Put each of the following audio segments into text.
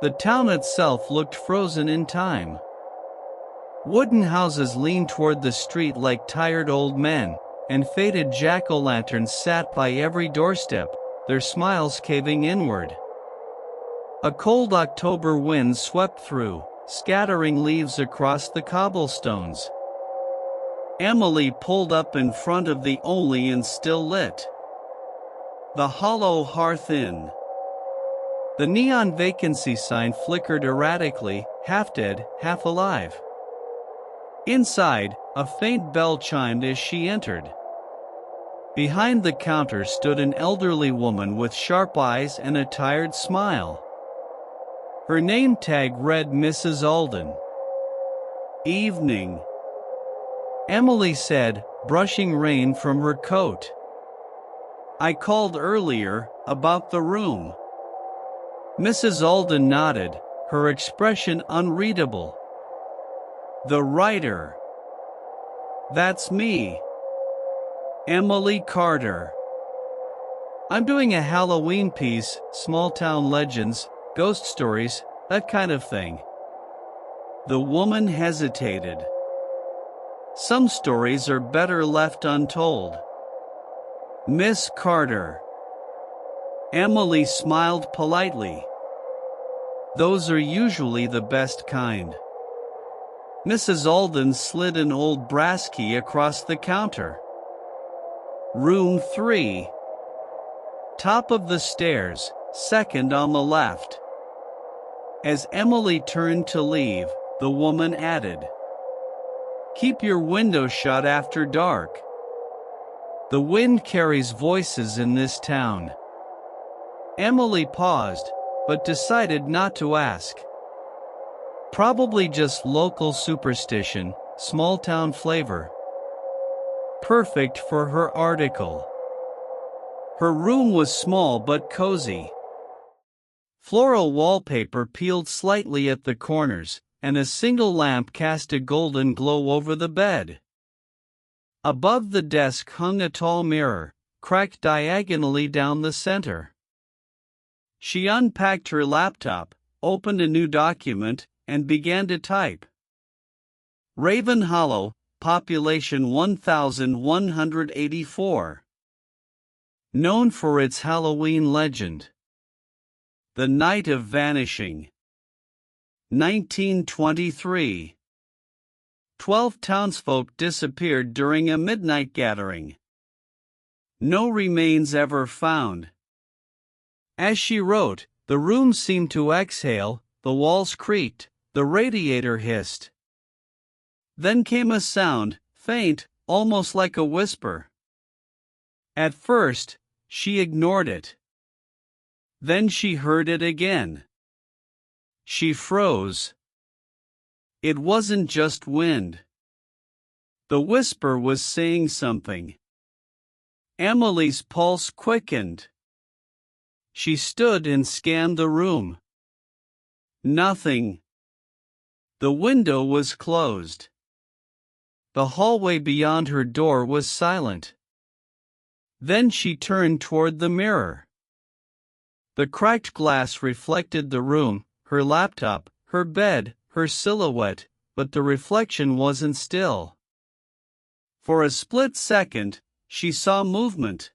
The town itself looked frozen in time. Wooden houses leaned toward the street like tired old men, and faded jack-o'-lanterns sat by every doorstep, their smiles caving inward. A cold October wind swept through, scattering leaves across the cobblestones. Emily pulled up in front of the only inn still lit. The Hollow Hearth Inn. The neon vacancy sign flickered erratically, half dead, half alive. Inside, a faint bell chimed as she entered. Behind the counter stood an elderly woman with sharp eyes and a tired smile. Her name tag read Mrs. Alden. "Evening," Emily said, brushing rain from her coat. "I called earlier, about the room." Mrs. Alden nodded, her expression unreadable. "The writer." "That's me. Emily Carter. I'm doing a Halloween piece, small town legends, ghost stories, that kind of thing." The woman hesitated. "Some stories are better left untold." "Miss Carter." Emily smiled politely. "Those are usually the best kind." Mrs. Alden slid an old brass key across the counter. "Room 3. Top of the stairs, second on the left." As Emily turned to leave, the woman added, "Keep your window shut after dark. The wind carries voices in this town." Emily paused, but decided not to ask. Probably just local superstition, small town flavor. Perfect for her article. Her room was small but cozy. Floral wallpaper peeled slightly at the corners, and a single lamp cast a golden glow over the bed. Above the desk hung a tall mirror, cracked diagonally down the center. She unpacked her laptop, opened a new document, and began to type. Raven Hollow, population 1,184. Known for its Halloween legend. The Night of Vanishing. 1923. 12 townsfolk disappeared during a midnight gathering. No remains ever found. As she wrote, the room seemed to exhale, the walls creaked, the radiator hissed. Then came a sound, faint, almost like a whisper. At first, she ignored it. Then she heard it again. She froze. It wasn't just wind. The whisper was saying something. Emily's pulse quickened. She stood and scanned the room. Nothing. The window was closed. The hallway beyond her door was silent. Then she turned toward the mirror. The cracked glass reflected the room, her laptop, her bed, her silhouette, but the reflection wasn't still. For a split second, she saw movement.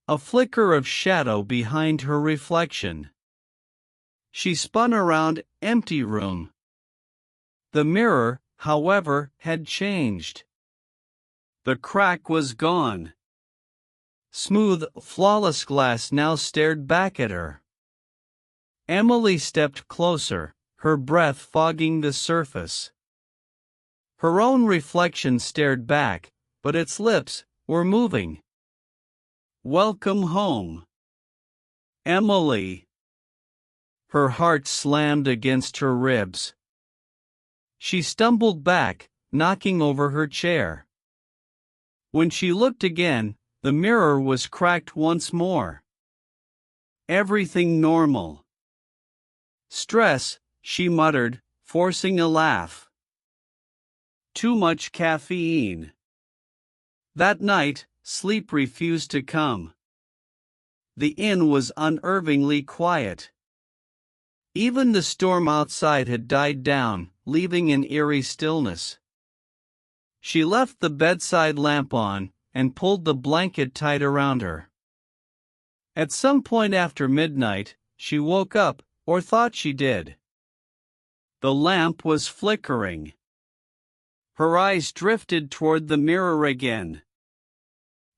A flicker of shadow behind her reflection. She spun around, empty room. The mirror, however, had changed. The crack was gone. Smooth, flawless glass now stared back at her. Emily stepped closer, her breath fogging the surface. Her own reflection stared back, but its lips were moving. "Welcome home, Emily." Her heart slammed against her ribs. She stumbled back, knocking over her chair. When she looked again, the mirror was cracked once more. Everything normal. "Stress," she muttered, forcing a laugh. "Too much caffeine." That night, sleep refused to come. The inn was unnervingly quiet. Even the storm outside had died down, leaving an eerie stillness. She left the bedside lamp on, and pulled the blanket tight around her. At some point after midnight, she woke up, or thought she did. The lamp was flickering. Her eyes drifted toward the mirror again.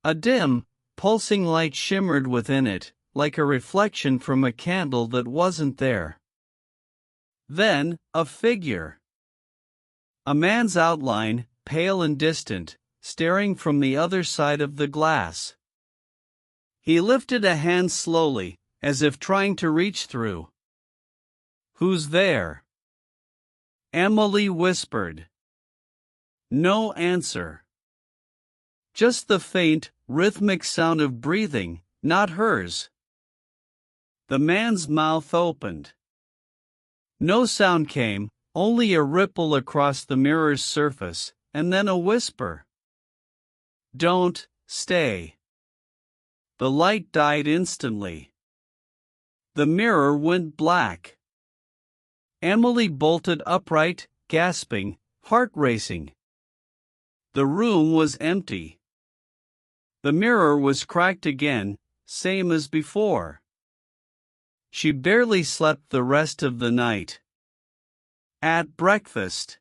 A dim, pulsing light shimmered within it, like a reflection from a candle that wasn't there. Then, a figure. A man's outline, pale and distant, staring from the other side of the glass. He lifted a hand slowly, as if trying to reach through. "Who's there?" Emily whispered. No answer. Just the faint, rhythmic sound of breathing, not hers. The man's mouth opened. No sound came, only a ripple across the mirror's surface, and then a whisper. "Don't stay." The light died instantly. The mirror went black. Emily bolted upright, gasping, heart racing. The room was empty. The mirror was cracked again, same as before. She barely slept the rest of the night. At breakfast,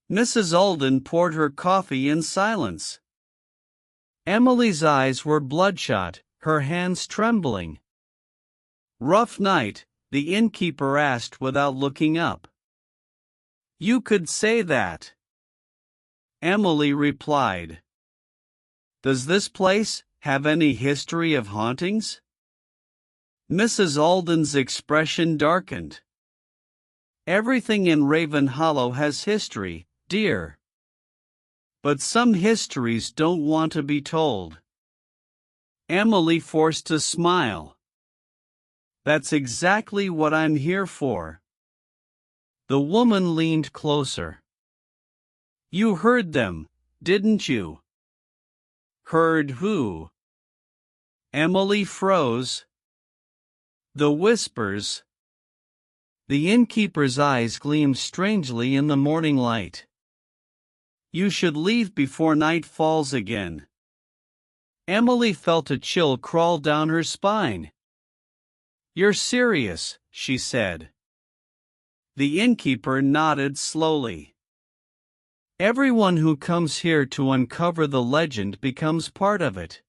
Mrs. Alden poured her coffee in silence. Emily's eyes were bloodshot, her hands trembling. "Rough night?" the innkeeper asked without looking up. "You could say that," Emily replied. "Does this place have any history of hauntings?" Mrs. Alden's expression darkened. "Everything in Raven Hollow has history, dear. But some histories don't want to be told." Emily forced a smile. "That's exactly what I'm here for." The woman leaned closer. "You heard them, didn't you?" "Heard who?" Emily froze. "The whispers." The innkeeper's eyes gleamed strangely in the morning light. "You should leave before night falls again." Emily felt a chill crawl down her spine. "You're serious," she said. The innkeeper nodded slowly. "Everyone who comes here to uncover the legend becomes part of it."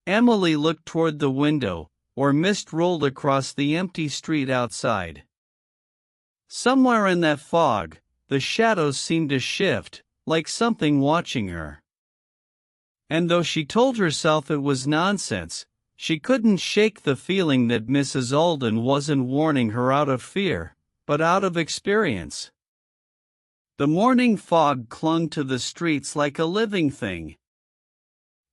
Emily looked toward the window, where mist rolled across the empty street outside. Somewhere in that fog, the shadows seemed to shift, like something watching her. And though she told herself it was nonsense, she couldn't shake the feeling that Mrs. Alden wasn't warning her out of fear, but out of experience. The morning fog clung to the streets like a living thing.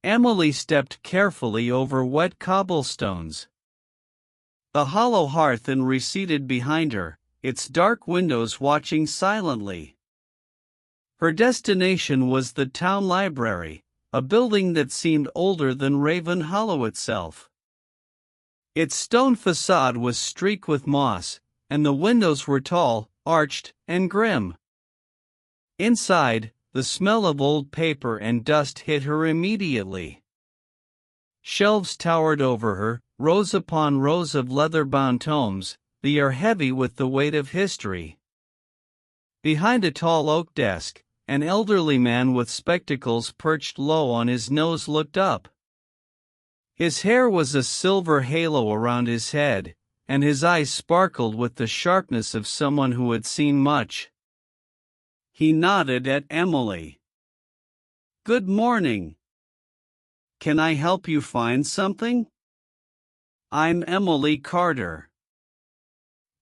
Emily stepped carefully over wet cobblestones. The Hollow Hearth Inn receded behind her, its dark windows watching silently. Her destination was the town library, a building that seemed older than Raven Hollow itself. Its stone facade was streaked with moss, and the windows were tall, arched, and grim. Inside, the smell of old paper and dust hit her immediately. Shelves towered over her, rows upon rows of leather-bound tomes, the air heavy with the weight of history. Behind a tall oak desk, an elderly man with spectacles perched low on his nose looked up. His hair was a silver halo around his head, and his eyes sparkled with the sharpness of someone who had seen much. He nodded at Emily. "Good morning. Can I help you find something?" "I'm Emily Carter.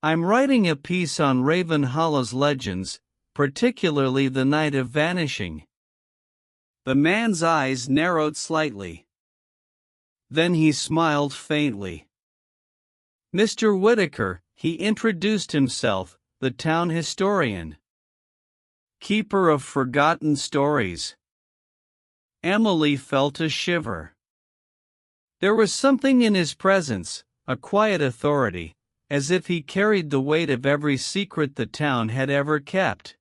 I'm writing a piece on Raven Hollow's legends, particularly the Night of Vanishing." The man's eyes narrowed slightly. Then he smiled faintly. "Mr. Whitaker," he introduced himself, "the town historian. Keeper of forgotten stories." Emily felt a shiver. There was something in his presence, a quiet authority, as if he carried the weight of every secret the town had ever kept.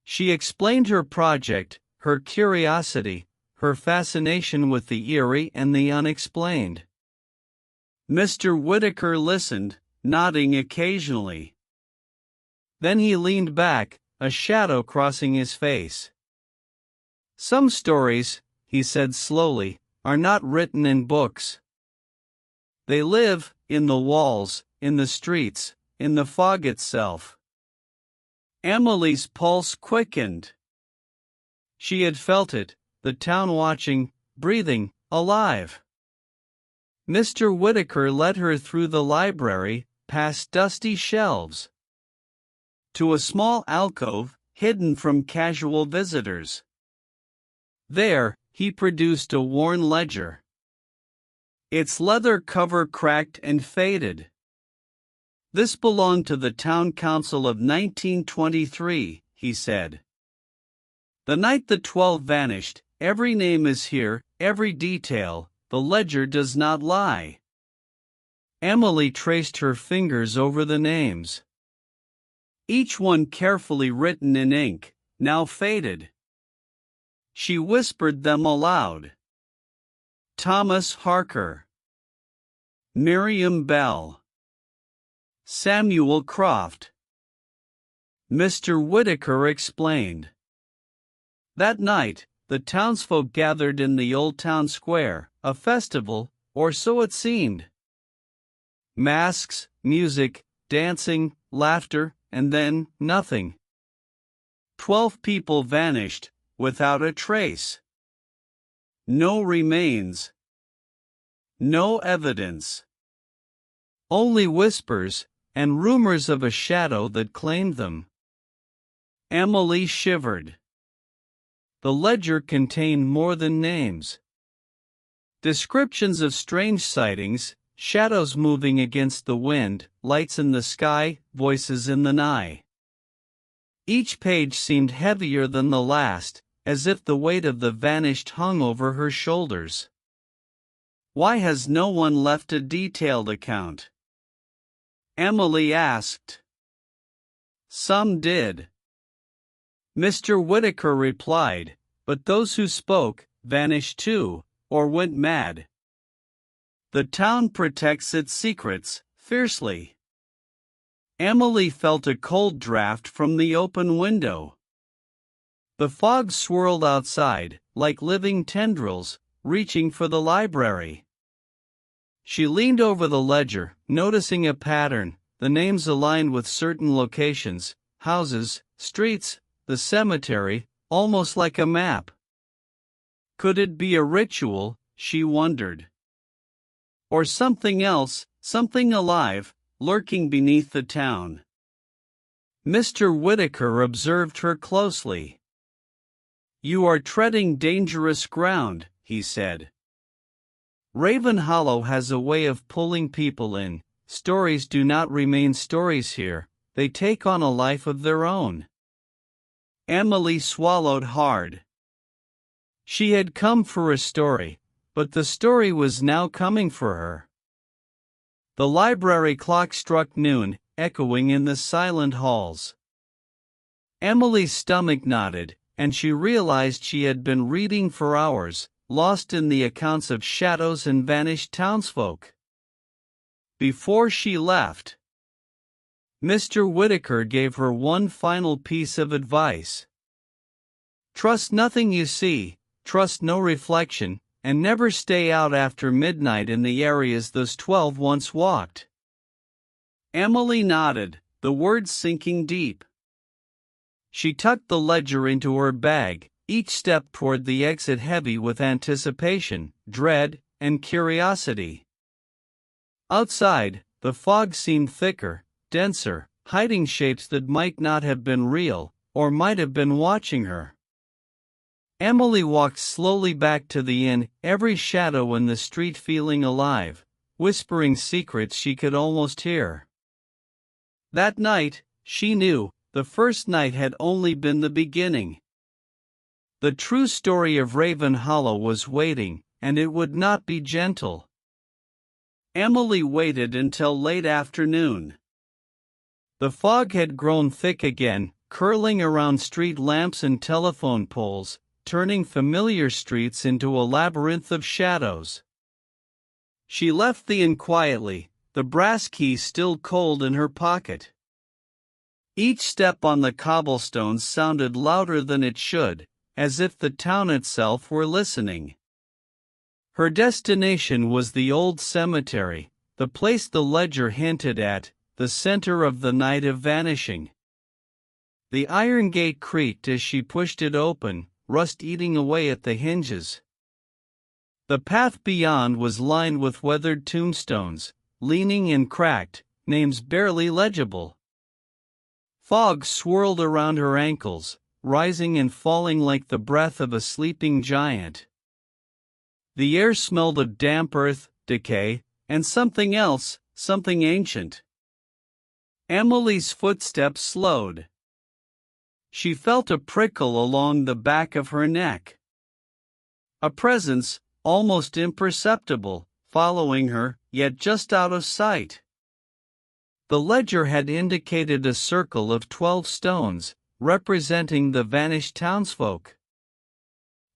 She explained her project, her curiosity, her fascination with the eerie and the unexplained. Mr. Whitaker listened, nodding occasionally. Then he leaned back, a shadow crossing his face. "Some stories," he said slowly, "are not written in books. They live, in the walls, in the streets, in the fog itself." Emily's pulse quickened. She had felt it, the town watching, breathing, alive. Mr. Whitaker led her through the library, past dusty shelves, to a small alcove, hidden from casual visitors. There, he produced a worn ledger. Its leather cover cracked and faded. "This belonged to the town council of 1923, he said. "The night the 12 vanished, every name is here, every detail, the ledger does not lie." Emily traced her fingers over the names. Each one carefully written in ink, now faded. She whispered them aloud. Thomas Harker, Miriam Bell, Samuel Croft. Mr. Whitaker explained. That night, the townsfolk gathered in the old town square, a festival, or so it seemed. Masks, music, dancing, laughter, and then nothing. 12 people vanished, without a trace. No remains. No evidence. Only whispers, and rumors of a shadow that claimed them. Emily shivered. The ledger contained more than names. Descriptions of strange sightings, shadows moving against the wind, lights in the sky, voices in the night. Each page seemed heavier than the last, as if the weight of the vanished hung over her shoulders. "Why has no one left a detailed account?" Emily asked. "Some did," Mr. Whitaker replied, "but those who spoke, vanished too, or went mad. The town protects its secrets, fiercely." Emily felt a cold draft from the open window. The fog swirled outside, like living tendrils, reaching for the library. She leaned over the ledger, noticing a pattern, the names aligned with certain locations, houses, streets, the cemetery, almost like a map. Could it be a ritual, she wondered? Or something else, something alive, lurking beneath the town? Mr. Whitaker observed her closely. "You are treading dangerous ground," he said. "Raven Hollow has a way of pulling people in. Stories do not remain stories here, they take on a life of their own." Emily swallowed hard. She had come for a story, but the story was now coming for her. The library clock struck noon, echoing in the silent halls. Emily's stomach knotted, and she realized she had been reading for hours, lost in the accounts of shadows and vanished townsfolk. Before she left, Mr. Whitaker gave her one final piece of advice. "Trust nothing you see, trust no reflection, and never stay out after midnight in the areas those 12 once walked." Emily nodded, the words sinking deep. She tucked the ledger into her bag, each step toward the exit heavy with anticipation, dread, and curiosity. Outside, the fog seemed thicker, denser, hiding shapes that might not have been real, or might have been watching her. Emily walked slowly back to the inn, every shadow in the street feeling alive, whispering secrets she could almost hear. That night, she knew, the first night had only been the beginning. The true story of Raven Hollow was waiting, and it would not be gentle. Emily waited until late afternoon. The fog had grown thick again, curling around street lamps and telephone poles, turning familiar streets into a labyrinth of shadows. She left the inn quietly, the brass key still cold in her pocket. Each step on the cobblestones sounded louder than it should, as if the town itself were listening. Her destination was the old cemetery, the place the ledger hinted at, the center of the Night of Vanishing. The iron gate creaked as she pushed it open, rust eating away at the hinges. The path beyond was lined with weathered tombstones, leaning and cracked, names barely legible. Fog swirled around her ankles, rising and falling like the breath of a sleeping giant. The air smelled of damp earth, decay, and something else, something ancient. Emily's footsteps slowed. She felt a prickle along the back of her neck. A presence, almost imperceptible, following her, yet just out of sight. The ledger had indicated a circle of 12 stones, representing the vanished townsfolk.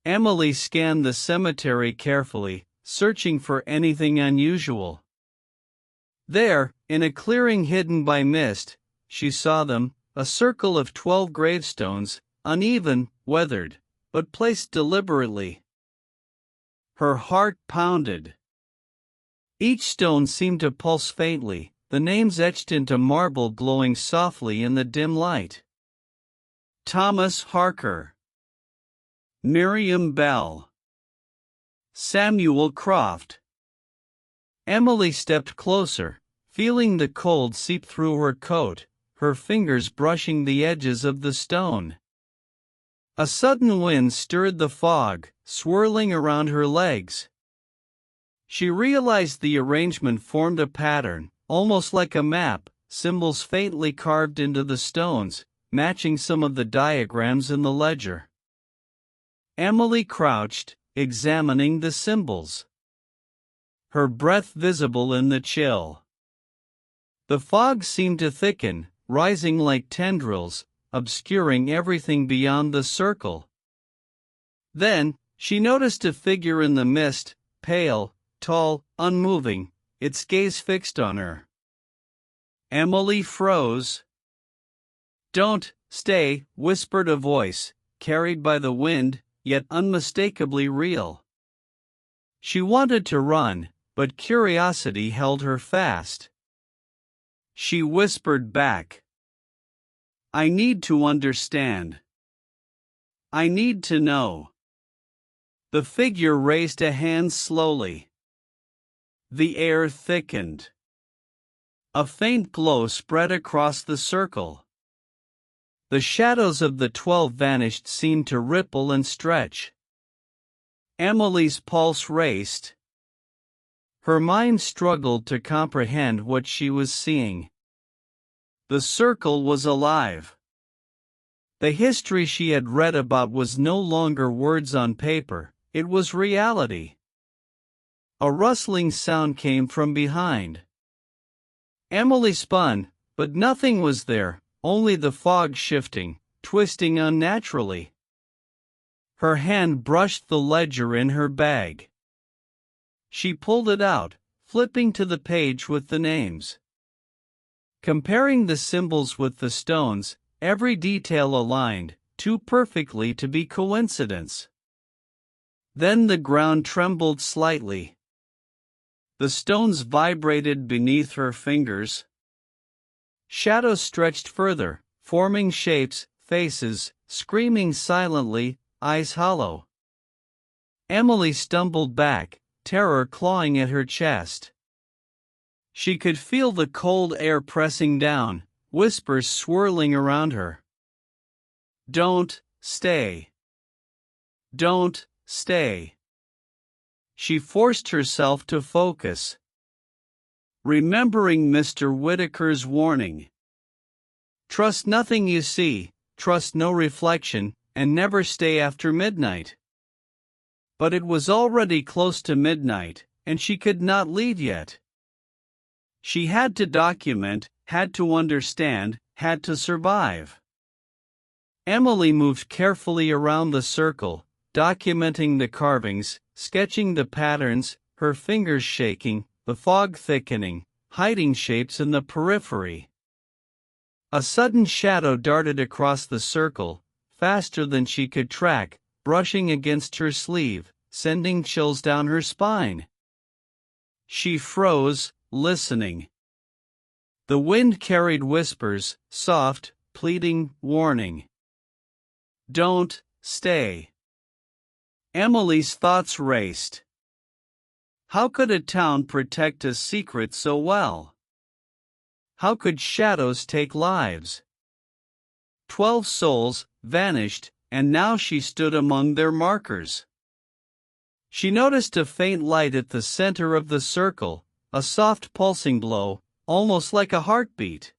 Emily scanned the cemetery carefully, searching for anything unusual. There, in a clearing hidden by mist, she saw them, a circle of 12 gravestones, uneven, weathered, but placed deliberately. Her heart pounded. Each stone seemed to pulse faintly, the names etched into marble glowing softly in the dim light. Thomas Harker, Miriam Bell, Samuel Croft. Emily stepped closer, feeling the cold seep through her coat, her fingers brushing the edges of the stone. A sudden wind stirred the fog, swirling around her legs. She realized the arrangement formed a pattern, almost like a map, symbols faintly carved into the stones, matching some of the diagrams in the ledger. Emily crouched, examining the symbols. Her breath visible in the chill. The fog seemed to thicken, rising like tendrils, obscuring everything beyond the circle. Then, she noticed a figure in the mist, pale, tall, unmoving, its gaze fixed on her. Emily froze. "Don't stay," whispered a voice, carried by the wind, yet unmistakably real. She wanted to run, but curiosity held her fast. She whispered back, "I need to understand. I need to know." The figure raised a hand slowly. The air thickened. A faint glow spread across the circle. The shadows of the 12 vanished seemed to ripple and stretch. Emily's pulse raced. Her mind struggled to comprehend what she was seeing. The circle was alive. The history she had read about was no longer words on paper, it was reality. A rustling sound came from behind. Emily spun, but nothing was there, only the fog shifting, twisting unnaturally. Her hand brushed the ledger in her bag. She pulled it out, flipping to the page with the names. Comparing the symbols with the stones, every detail aligned, too perfectly to be coincidence. Then the ground trembled slightly. The stones vibrated beneath her fingers. Shadows stretched further, forming shapes, faces, screaming silently, eyes hollow. Emily stumbled back, terror clawing at her chest. She could feel the cold air pressing down, whispers swirling around her. "Don't stay. Don't stay." She forced herself to focus. Remembering Mr. Whitaker's warning. Trust nothing you see, trust no reflection, and never stay after midnight. But it was already close to midnight, and she could not leave yet. She had to document, had to understand, had to survive. Emily moved carefully around the circle, documenting the carvings, sketching the patterns, her fingers shaking, the fog thickening, hiding shapes in the periphery. A sudden shadow darted across the circle, faster than she could track, brushing against her sleeve, sending chills down her spine. She froze, listening. The wind carried whispers, soft, pleading, warning. Don't stay. Emily's thoughts raced. How could a town protect a secret so well? How could shadows take lives? 12 souls vanished, and now she stood among their markers. She noticed a faint light at the center of the circle, a soft pulsing glow, almost like a heartbeat.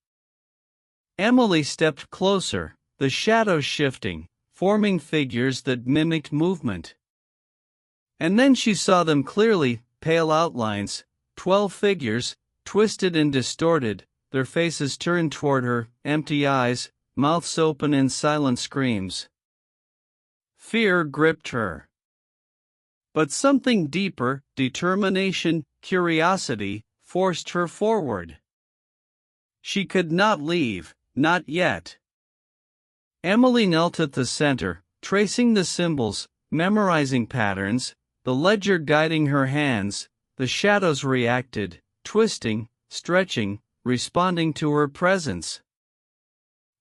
Emily stepped closer, the shadows shifting, forming figures that mimicked movement. And then she saw them clearly, pale outlines, 12 figures, twisted and distorted, their faces turned toward her, empty eyes, mouths open in silent screams. Fear gripped her. But something deeper, determination, curiosity, forced her forward. She could not leave, not yet. Emily knelt at the center, tracing the symbols, memorizing patterns, the ledger guiding her hands. The shadows reacted, twisting, stretching, responding to her presence.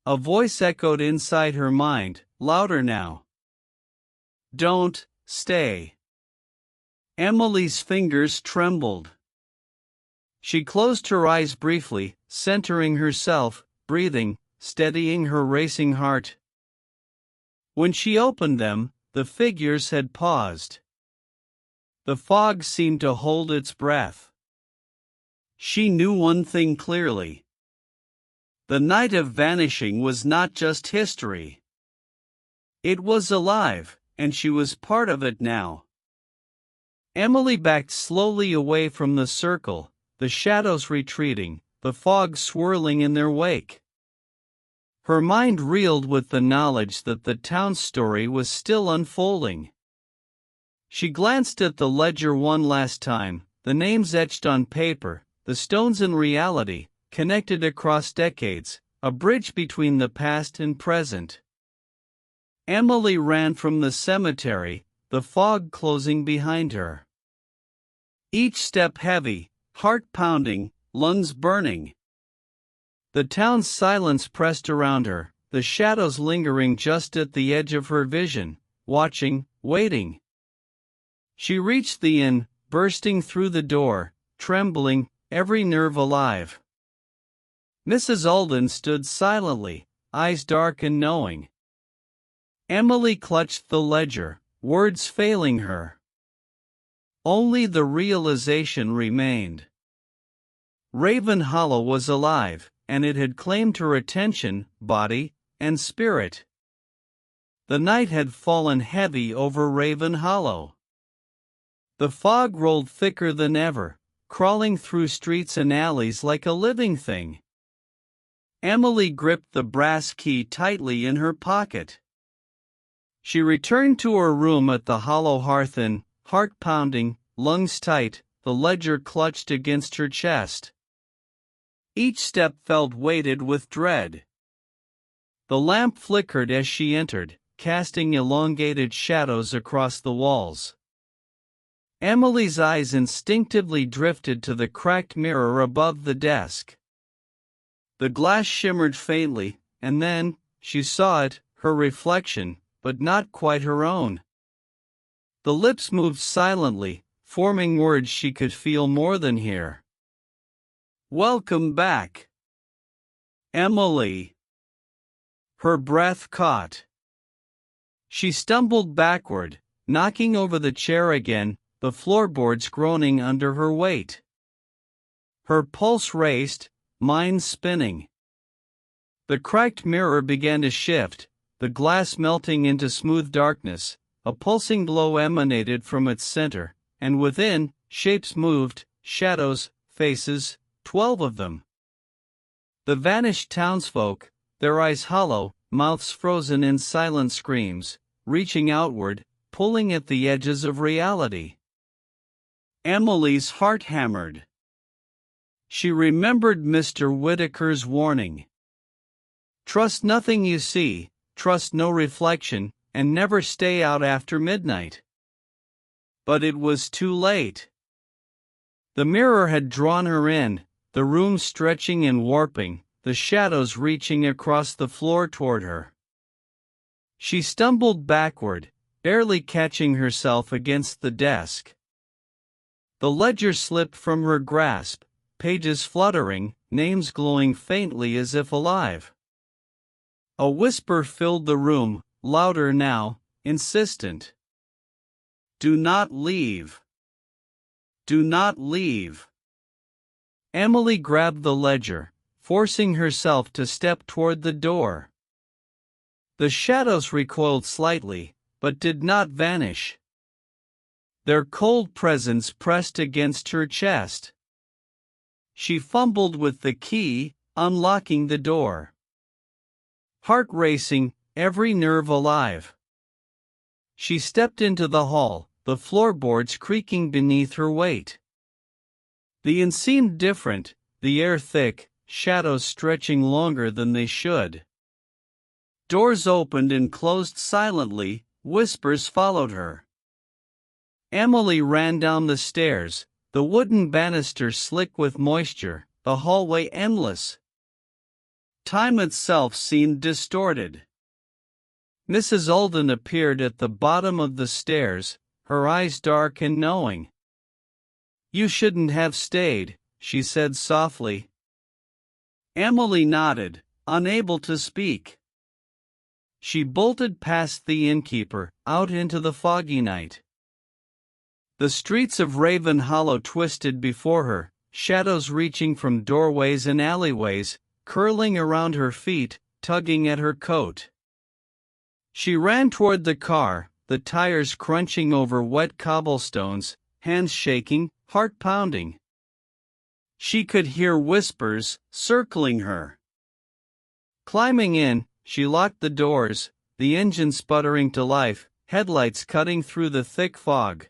A voice echoed inside her mind, louder now. Don't stay. Emily's fingers trembled. She closed her eyes briefly, centering herself, breathing, steadying her racing heart. When she opened them, the figures had paused. The fog seemed to hold its breath. She knew one thing clearly. The Night of Vanishing was not just history. It was alive, and she was part of it now. Emily backed slowly away from the circle, the shadows retreating, the fog swirling in their wake. Her mind reeled with the knowledge that the town's story was still unfolding. She glanced at the ledger one last time, the names etched on paper, the stones in reality, connected across decades, a bridge between the past and present. Emily ran from the cemetery, the fog closing behind her. Each step heavy, heart pounding, lungs burning. The town's silence pressed around her, the shadows lingering just at the edge of her vision, watching, waiting. She reached the inn, bursting through the door, trembling, every nerve alive. Mrs. Alden stood silently, eyes dark and knowing. Emily clutched the ledger, words failing her. Only the realization remained. Raven Hollow was alive, and it had claimed her attention, body, and spirit. The night had fallen heavy over Raven Hollow. The fog rolled thicker than ever, crawling through streets and alleys like a living thing. Emily gripped the brass key tightly in her pocket. She returned to her room at the Hollow Hearth Inn, heart pounding, lungs tight, the ledger clutched against her chest. Each step felt weighted with dread. The lamp flickered as she entered, casting elongated shadows across the walls. Emily's eyes instinctively drifted to the cracked mirror above the desk. The glass shimmered faintly, and then, she saw it, her reflection, but not quite her own. The lips moved silently, forming words she could feel more than hear. Welcome back, Emily. Her breath caught. She stumbled backward, knocking over the chair again, the floorboards groaning under her weight. Her pulse raced, mind spinning. The cracked mirror began to shift, the glass melting into smooth darkness. A pulsing glow emanated from its center, and within, shapes moved, shadows, faces, 12 of them. The vanished townsfolk, their eyes hollow, mouths frozen in silent screams, reaching outward, pulling at the edges of reality. Emily's heart hammered. She remembered Mr. Whitaker's warning. Trust nothing you see, trust no reflection, and never stay out after midnight. But it was too late. The mirror had drawn her in, the room stretching and warping, the shadows reaching across the floor toward her. She stumbled backward, barely catching herself against the desk. The ledger slipped from her grasp, pages fluttering, names glowing faintly as if alive. A whisper filled the room, louder now, insistent. Do not leave. Do not leave. Emily grabbed the ledger, forcing herself to step toward the door. The shadows recoiled slightly, but did not vanish. Their cold presence pressed against her chest. She fumbled with the key, unlocking the door. Heart racing, every nerve alive. She stepped into the hall, the floorboards creaking beneath her weight. The inn seemed different, the air thick, shadows stretching longer than they should. Doors opened and closed silently, whispers followed her. Emily ran down the stairs, the wooden banister slick with moisture, the hallway endless. Time itself seemed distorted. Mrs. Alden appeared at the bottom of the stairs, her eyes dark and knowing. You shouldn't have stayed, she said softly. Emily nodded, unable to speak. She bolted past the innkeeper, out into the foggy night. The streets of Raven Hollow twisted before her, shadows reaching from doorways and alleyways, curling around her feet, tugging at her coat. She ran toward the car, the tires crunching over wet cobblestones, hands shaking, heart pounding. She could hear whispers circling her. Climbing in, she locked the doors, the engine sputtering to life, headlights cutting through the thick fog.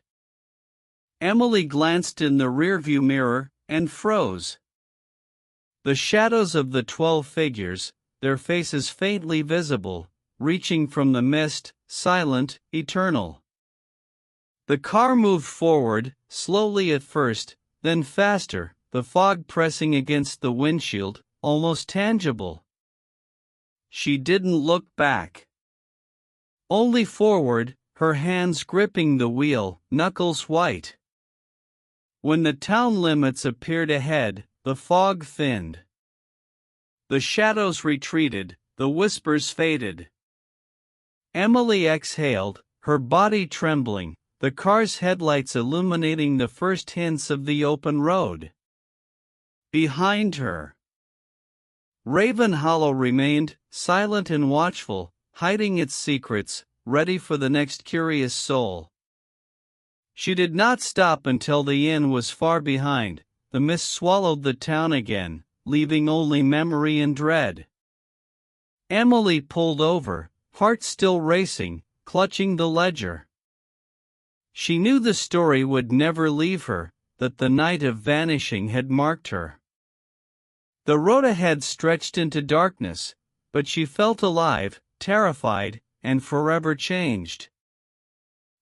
Emily glanced in the rearview mirror, and froze. The shadows of the 12 figures, their faces faintly visible, reaching from the mist, silent, eternal. The car moved forward, slowly at first, then faster, the fog pressing against the windshield, almost tangible. She didn't look back. Only forward, her hands gripping the wheel, knuckles white. When the town limits appeared ahead, the fog thinned. The shadows retreated, the whispers faded. Emily exhaled, her body trembling, the car's headlights illuminating the first hints of the open road. Behind her, Raven Hollow remained, silent and watchful, hiding its secrets, ready for the next curious soul. She did not stop until the inn was far behind. The mist swallowed the town again, leaving only memory and dread. Emily pulled over, heart still racing, clutching the ledger. She knew the story would never leave her, that the night of vanishing had marked her. The road ahead stretched into darkness, but she felt alive, terrified, and forever changed.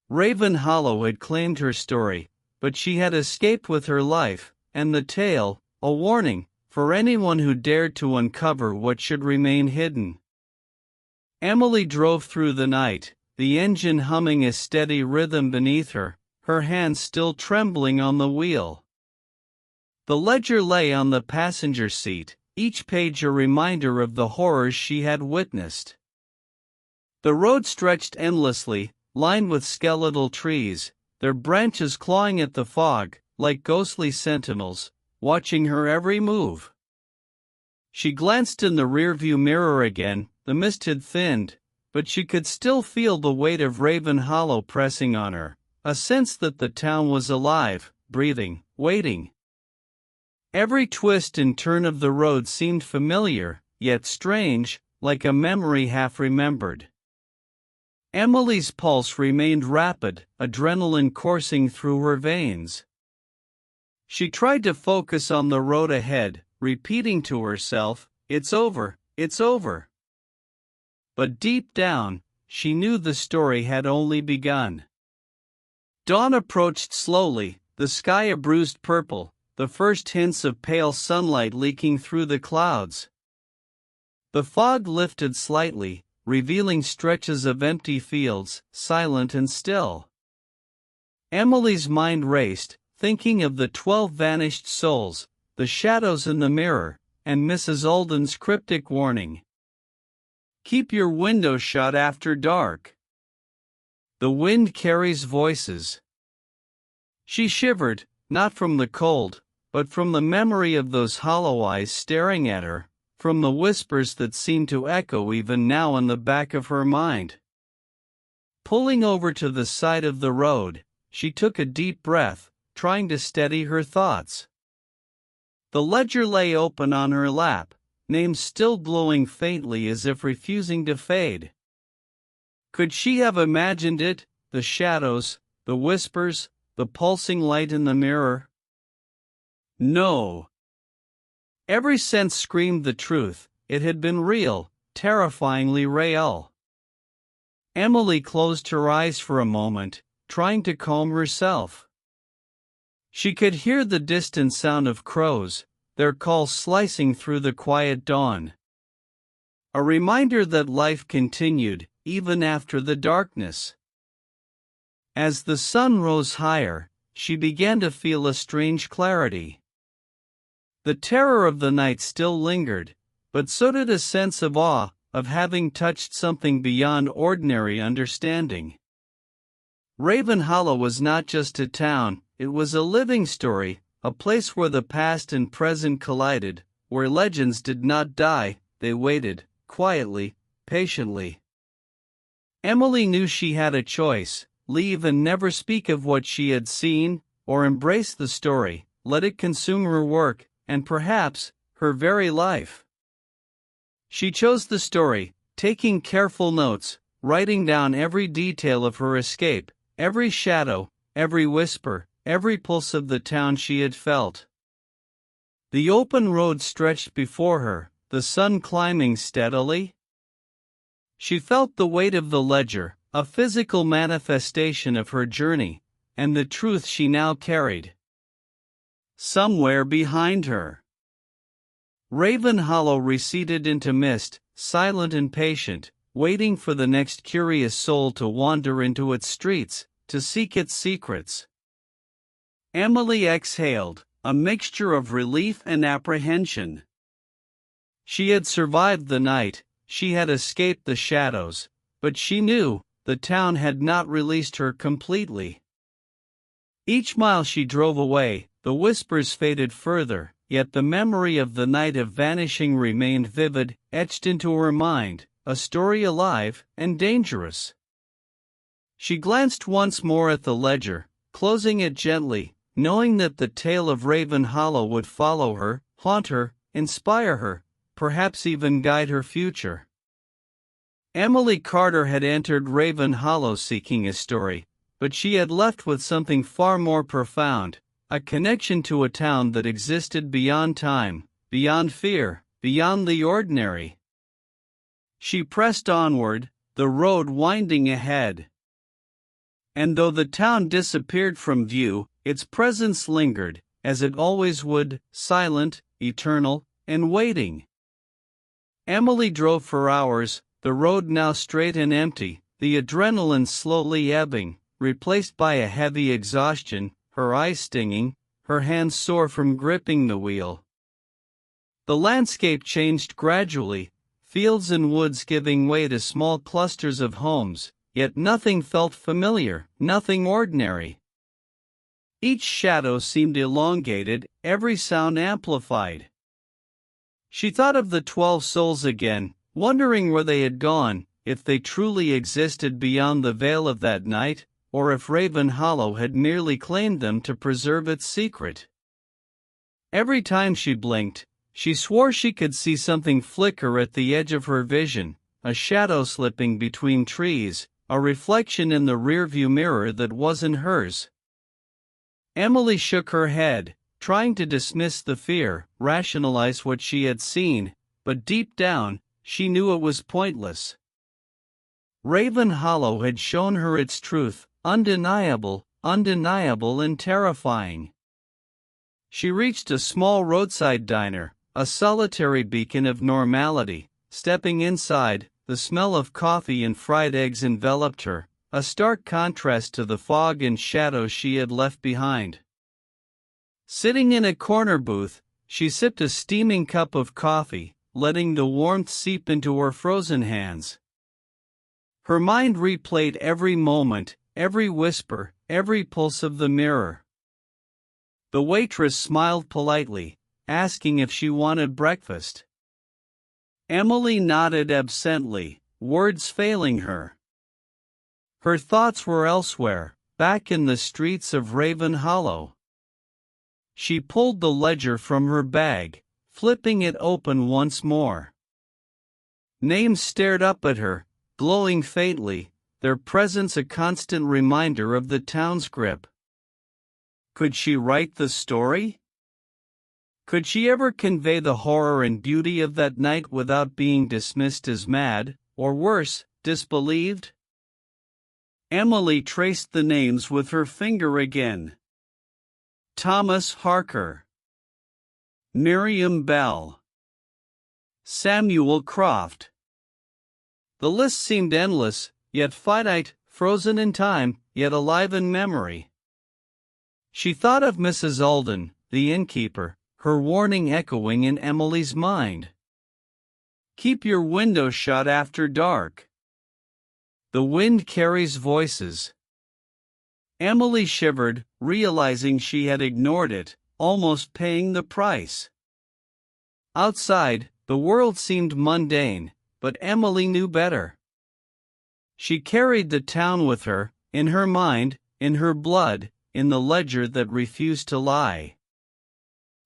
Raven Hollow had claimed her story, but she had escaped with her life, and the tale, a warning, for anyone who dared to uncover what should remain hidden. Emily drove through the night, the engine humming a steady rhythm beneath her, her hands still trembling on the wheel. The ledger lay on the passenger seat, each page a reminder of the horrors she had witnessed. The road stretched endlessly, lined with skeletal trees, their branches clawing at the fog, like ghostly sentinels, watching her every move. She glanced in the rearview mirror again, the mist had thinned, but she could still feel the weight of Raven Hollow pressing on her, a sense that the town was alive, breathing, waiting. Every twist and turn of the road seemed familiar, yet strange, like a memory half remembered. Emily's pulse remained rapid, adrenaline coursing through her veins. She tried to focus on the road ahead, repeating to herself, "It's over, it's over." But deep down, she knew the story had only begun. Dawn approached slowly, the sky a bruised purple, the first hints of pale sunlight leaking through the clouds. The fog lifted slightly, revealing stretches of empty fields, silent and still. Emily's mind raced, thinking of the 12 vanished souls, the shadows in the mirror, and Mrs. Alden's cryptic warning. "Keep your windows shut after dark. The wind carries voices." She shivered, not from the cold, but from the memory of those hollow eyes staring at her, from the whispers that seemed to echo even now in the back of her mind. Pulling over to the side of the road, she took a deep breath, trying to steady her thoughts. The ledger lay open on her lap, names still glowing faintly as if refusing to fade. Could she have imagined it, the shadows, the whispers, the pulsing light in the mirror? No. Every sense screamed the truth. It had been real, terrifyingly real. Emily closed her eyes for a moment, trying to calm herself. She could hear the distant sound of crows, their call slicing through the quiet dawn. A reminder that life continued, even after the darkness. As the sun rose higher, she began to feel a strange clarity. The terror of the night still lingered, but so did a sense of awe, of having touched something beyond ordinary understanding. Raven Hollow was not just a town, it was a living story, a place where the past and present collided, where legends did not die, they waited, quietly, patiently. Emily knew she had a choice: leave and never speak of what she had seen, or embrace the story, let it consume her work, and perhaps, her very life. She chose the story, taking careful notes, writing down every detail of her escape, every shadow, every whisper, every pulse of the town she had felt. The open road stretched before her, the sun climbing steadily. She felt the weight of the ledger, a physical manifestation of her journey, and the truth she now carried. Somewhere behind her, Raven Hollow receded into mist, silent and patient, waiting for the next curious soul to wander into its streets, to seek its secrets. Emily exhaled, a mixture of relief and apprehension. She had survived the night, she had escaped the shadows, but she knew, the town had not released her completely. Each mile she drove away, the whispers faded further, yet the memory of the Night of Vanishing remained vivid, etched into her mind, a story alive and dangerous. She glanced once more at the ledger, closing it gently, knowing that the tale of Raven Hollow would follow her, haunt her, inspire her, perhaps even guide her future. Emily Carter had entered Raven Hollow seeking a story, but she had left with something far more profound, a connection to a town that existed beyond time, beyond fear, beyond the ordinary. She pressed onward, the road winding ahead. And though the town disappeared from view, its presence lingered, as it always would, silent, eternal, and waiting. Emily drove for hours, the road now straight and empty, the adrenaline slowly ebbing, replaced by a heavy exhaustion, her eyes stinging, her hands sore from gripping the wheel. The landscape changed gradually, fields and woods giving way to small clusters of homes, yet nothing felt familiar, nothing ordinary. Each shadow seemed elongated, every sound amplified. She thought of the 12 souls again, wondering where they had gone, if they truly existed beyond the veil of that night, or if Raven Hollow had merely claimed them to preserve its secret. Every time she blinked, she swore she could see something flicker at the edge of her vision, a shadow slipping between trees, a reflection in the rearview mirror that wasn't hers. Emily shook her head, trying to dismiss the fear, rationalize what she had seen, but deep down, she knew it was pointless. Raven Hollow had shown her its truth, undeniable and terrifying. She reached a small roadside diner, a solitary beacon of normality. Stepping inside, the smell of coffee and fried eggs enveloped her, a stark contrast to the fog and shadows she had left behind. Sitting in a corner booth, she sipped a steaming cup of coffee, letting the warmth seep into her frozen hands. Her mind replayed every moment, every whisper, every pulse of the mirror. The waitress smiled politely, asking if she wanted breakfast. Emily nodded absently, words failing her. Her thoughts were elsewhere, back in the streets of Raven Hollow. She pulled the ledger from her bag, flipping it open once more. Names stared up at her, glowing faintly, their presence a constant reminder of the town's grip. Could she write the story? Could she ever convey the horror and beauty of that night without being dismissed as mad, or worse, disbelieved? Emily traced the names with her finger again. Thomas Harker, Miriam Bell, Samuel Croft. The list seemed endless, yet finite, frozen in time, yet alive in memory. She thought of Mrs. Alden, the innkeeper, her warning echoing in Emily's mind. Keep your window shut after dark. The wind carries voices. Emily shivered, realizing she had ignored it, almost paying the price. Outside, the world seemed mundane, but Emily knew better. She carried the town with her, in her mind, in her blood, in the ledger that refused to lie.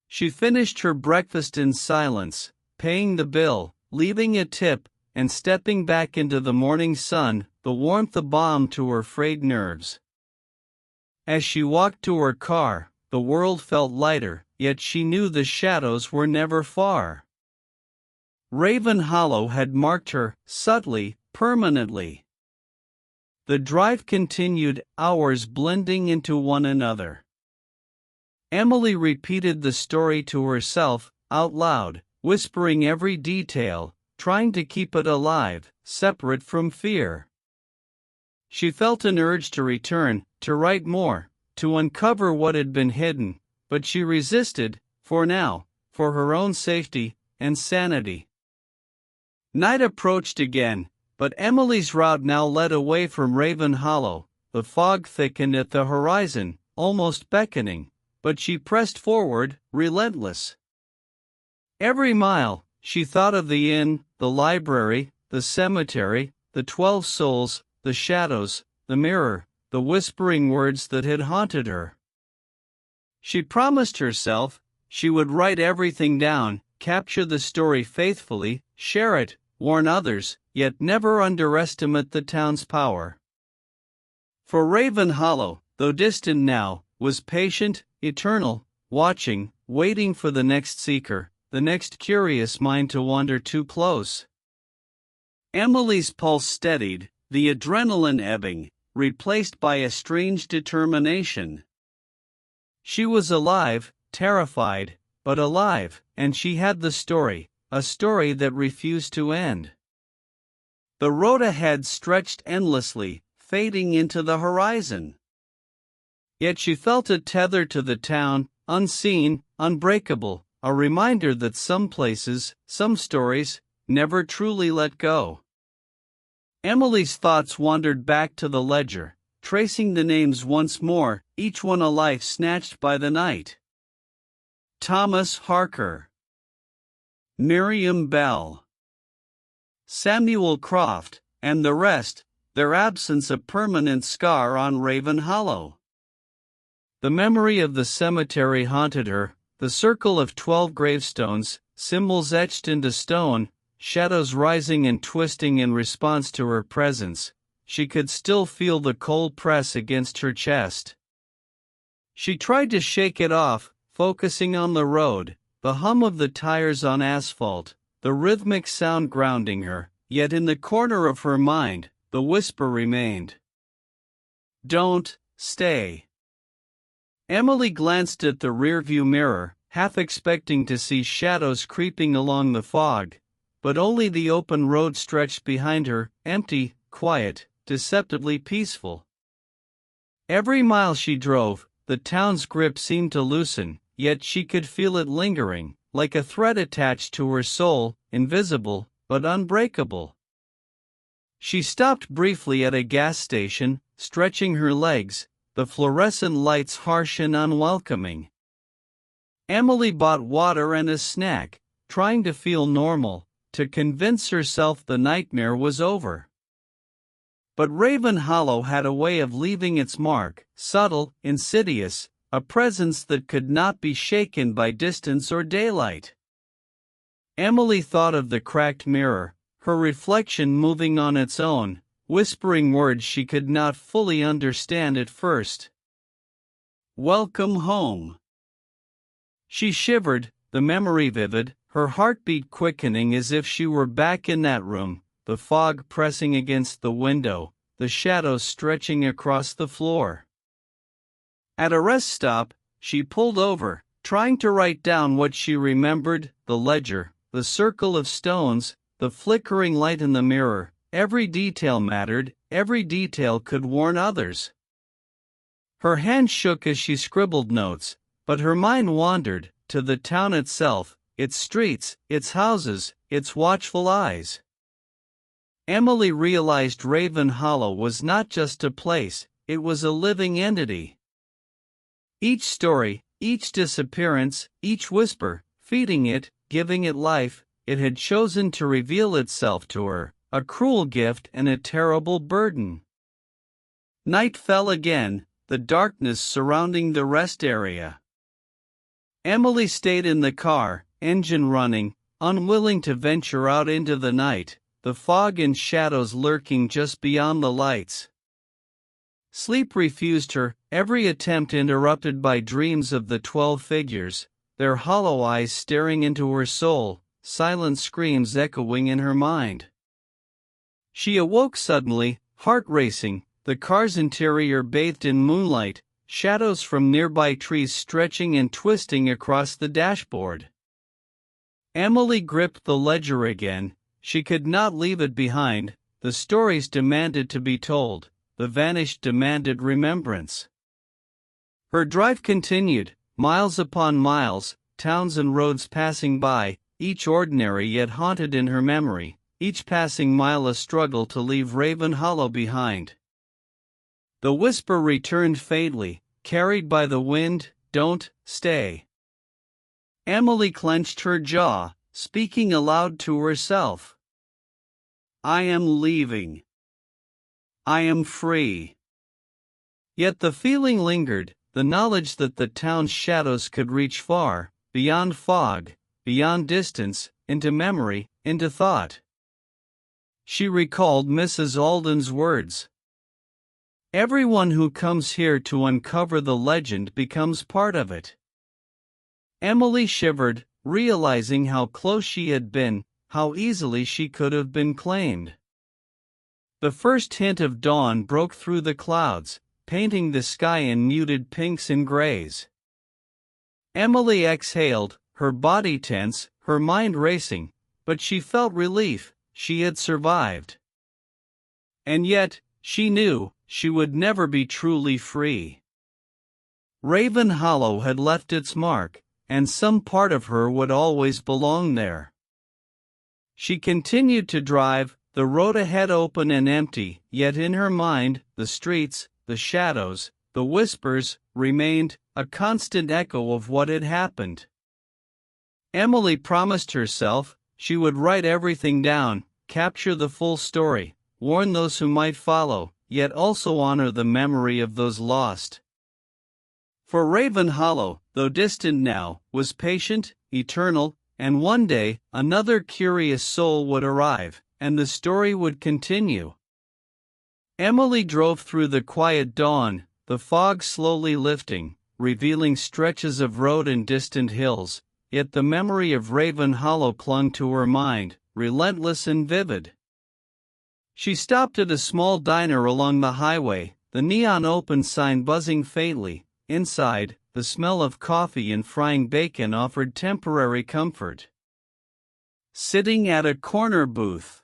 She finished her breakfast in silence, paying the bill, leaving a tip, and stepping back into the morning sun, the warmth a balm to her frayed nerves. As she walked to her car, the world felt lighter, yet she knew the shadows were never far. Raven Hollow had marked her, subtly, permanently. The drive continued, hours blending into one another. Emily repeated the story to herself, out loud, whispering every detail, trying to keep it alive, separate from fear. She felt an urge to return, to write more, to uncover what had been hidden, but she resisted, for now, for her own safety and sanity. Night approached again, but Emily's route now led away from Raven Hollow. The fog thickened at the horizon, almost beckoning, but she pressed forward, relentless. Every mile, she thought of the inn, the library, the cemetery, the 12 souls, the shadows, the mirror, the whispering words that had haunted her. She promised herself she would write everything down, capture the story faithfully, share it, warn others, yet never underestimate the town's power. For Raven Hollow, though distant now, was patient, eternal, watching, waiting for the next seeker, the next curious mind to wander too close. Emily's pulse steadied, the adrenaline ebbing, replaced by a strange determination. She was alive, terrified, but alive, and she had the story, a story that refused to end. The road ahead stretched endlessly, fading into the horizon. Yet she felt a tether to the town, unseen, unbreakable, a reminder that some places, some stories, never truly let go. Emily's thoughts wandered back to the ledger, tracing the names once more, each one a life snatched by the night. Thomas Harker, Miriam Bell, Samuel Croft, and the rest, their absence a permanent scar on Raven Hollow. The memory of the cemetery haunted her, the circle of 12 gravestones, symbols etched into stone, shadows rising and twisting in response to her presence. She could still feel the cold press against her chest. She tried to shake it off, focusing on the road, the hum of the tires on asphalt, the rhythmic sound grounding her, yet in the corner of her mind, the whisper remained. Don't stay. Emily glanced at the rearview mirror, half expecting to see shadows creeping along the fog, but only the open road stretched behind her, empty, quiet, deceptively peaceful. Every mile she drove, the town's grip seemed to loosen, yet she could feel it lingering, like a thread attached to her soul, invisible, but unbreakable. She stopped briefly at a gas station, stretching her legs, the fluorescent lights harsh and unwelcoming. Emily bought water and a snack, trying to feel normal, to convince herself the nightmare was over. But Raven Hollow had a way of leaving its mark, subtle, insidious, a presence that could not be shaken by distance or daylight. Emily thought of the cracked mirror, her reflection moving on its own, whispering words she could not fully understand at first. Welcome home. She shivered, the memory vivid, her heartbeat quickening as if she were back in that room, the fog pressing against the window, the shadows stretching across the floor. At a rest stop, she pulled over, trying to write down what she remembered, the ledger, the circle of stones, the flickering light in the mirror. Every detail mattered, every detail could warn others. Her hand shook as she scribbled notes, but her mind wandered, to the town itself, its streets, its houses, its watchful eyes. Emily realized Raven Hollow was not just a place, it was a living entity. Each story, each disappearance, each whisper, feeding it, giving it life, it had chosen to reveal itself to her, a cruel gift and a terrible burden. Night fell again, the darkness surrounding the rest area. Emily stayed in the car, engine running, unwilling to venture out into the night, the fog and shadows lurking just beyond the lights. Sleep refused her, every attempt interrupted by dreams of the 12 figures, their hollow eyes staring into her soul, silent screams echoing in her mind. She awoke suddenly, heart racing, the car's interior bathed in moonlight, shadows from nearby trees stretching and twisting across the dashboard. Emily gripped the ledger again. She could not leave it behind, the stories demanded to be told, the vanished demanded remembrance. Her drive continued, miles upon miles, towns and roads passing by, each ordinary yet haunted in her memory, each passing mile a struggle to leave Raven Hollow behind. The whisper returned faintly, carried by the wind, "Don't stay." Emily clenched her jaw, speaking aloud to herself. I am leaving. I am free. Yet the feeling lingered, the knowledge that the town's shadows could reach far, beyond fog, beyond distance, into memory, into thought. She recalled Mrs. Alden's words. Everyone who comes here to uncover the legend becomes part of it. Emily shivered, realizing how close she had been, how easily she could have been claimed. The first hint of dawn broke through the clouds, painting the sky in muted pinks and grays. Emily exhaled, her body tense, her mind racing, but she felt relief, she had survived. And yet, she knew, she would never be truly free. Raven Hollow had left its mark, and some part of her would always belong there. She continued to drive, the road ahead open and empty, yet in her mind, the streets, the shadows, the whispers, remained, a constant echo of what had happened. Emily promised herself, she would write everything down, capture the full story, warn those who might follow, yet also honor the memory of those lost. For Raven Hollow, though distant now, was patient, eternal, and one day, another curious soul would arrive, and the story would continue. Emily drove through the quiet dawn, the fog slowly lifting, revealing stretches of road and distant hills, yet the memory of Raven Hollow clung to her mind, relentless and vivid. She stopped at a small diner along the highway, the neon open sign buzzing faintly. Inside, the smell of coffee and frying bacon offered temporary comfort. Sitting at a corner booth,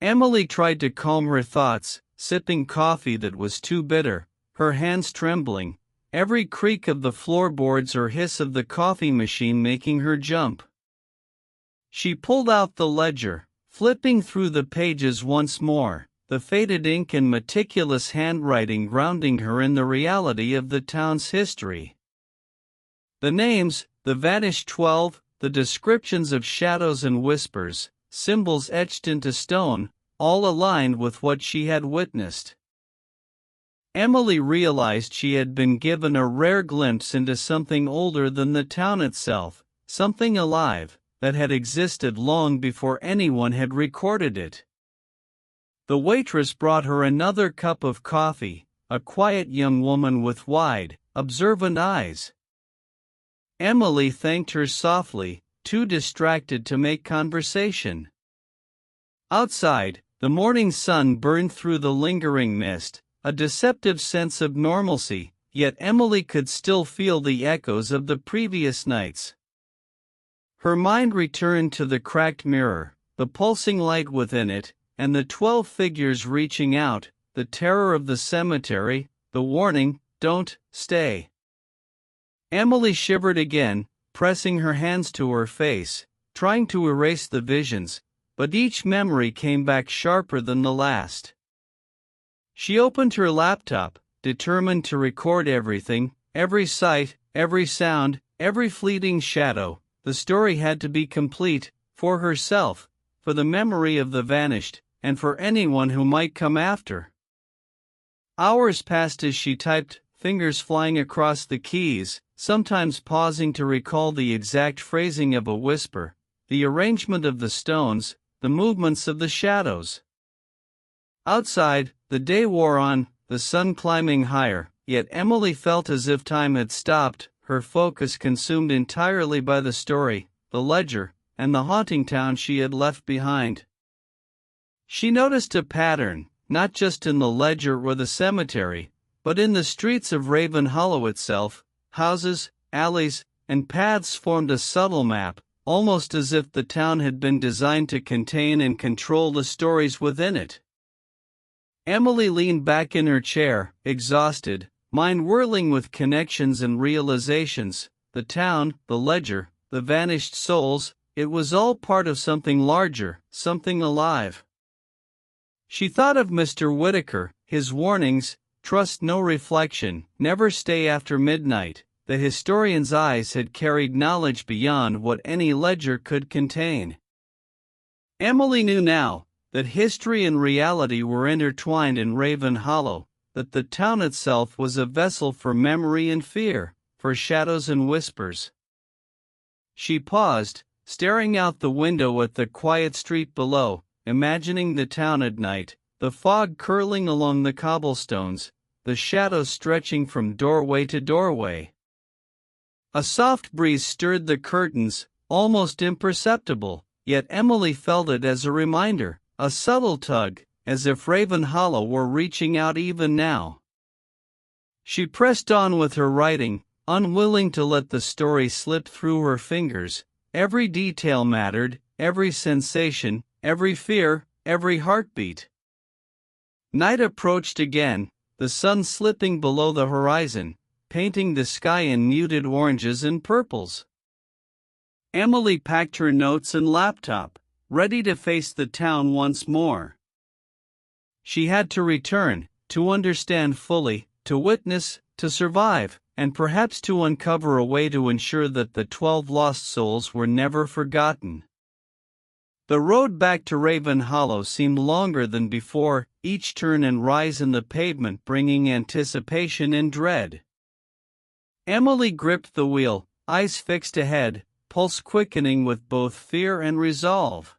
Emily tried to calm her thoughts, sipping coffee that was too bitter, her hands trembling, every creak of the floorboards or hiss of the coffee machine making her jump. She pulled out the ledger, flipping through the pages once more, the faded ink and meticulous handwriting grounding her in the reality of the town's history. The names, the vanished 12, the descriptions of shadows and whispers, symbols etched into stone, all aligned with what she had witnessed. Emily realized she had been given a rare glimpse into something older than the town itself, something alive, that had existed long before anyone had recorded it. The waitress brought her another cup of coffee, a quiet young woman with wide, observant eyes. Emily thanked her softly, too distracted to make conversation. Outside, the morning sun burned through the lingering mist, a deceptive sense of normalcy, yet Emily could still feel the echoes of the previous nights. Her mind returned to the cracked mirror, the pulsing light within it, and the 12 figures reaching out, the terror of the cemetery, the warning, "Don't stay." Emily shivered again, pressing her hands to her face, trying to erase the visions, but each memory came back sharper than the last. She opened her laptop, determined to record everything, every sight, every sound, every fleeting shadow. The story had to be complete, for herself, for the memory of the vanished, and for anyone who might come after. Hours passed as she typed, fingers flying across the keys, sometimes pausing to recall the exact phrasing of a whisper, the arrangement of the stones, the movements of the shadows. Outside, the day wore on, the sun climbing higher, yet Emily felt as if time had stopped, her focus consumed entirely by the story, the ledger, and the haunting town she had left behind. She noticed a pattern, not just in the ledger or the cemetery, but in the streets of Raven Hollow itself. Houses, alleys, and paths formed a subtle map, almost as if the town had been designed to contain and control the stories within it. Emily leaned back in her chair, exhausted, mind whirling with connections and realizations. The town, the ledger, the vanished souls, it was all part of something larger, something alive. She thought of Mr. Whitaker, his warnings, trust no reflection, never stay after midnight. The historian's eyes had carried knowledge beyond what any ledger could contain. Emily knew now that history and reality were intertwined in Raven Hollow, that the town itself was a vessel for memory and fear, for shadows and whispers. She paused, staring out the window at the quiet street below, imagining the town at night, the fog curling along the cobblestones, the shadows stretching from doorway to doorway. A soft breeze stirred the curtains, almost imperceptible, yet Emily felt it as a reminder, a subtle tug, as if Raven Hollow were reaching out even now. She pressed on with her writing, unwilling to let the story slip through her fingers. Every detail mattered, every sensation, every fear, every heartbeat. Night approached again, the sun slipping below the horizon, painting the sky in muted oranges and purples. Emily packed her notes and laptop, ready to face the town once more. She had to return, to understand fully, to witness, to survive, and perhaps to uncover a way to ensure that the 12 lost souls were never forgotten. The road back to Raven Hollow seemed longer than before, each turn and rise in the pavement bringing anticipation and dread. Emily gripped the wheel, eyes fixed ahead, pulse quickening with both fear and resolve.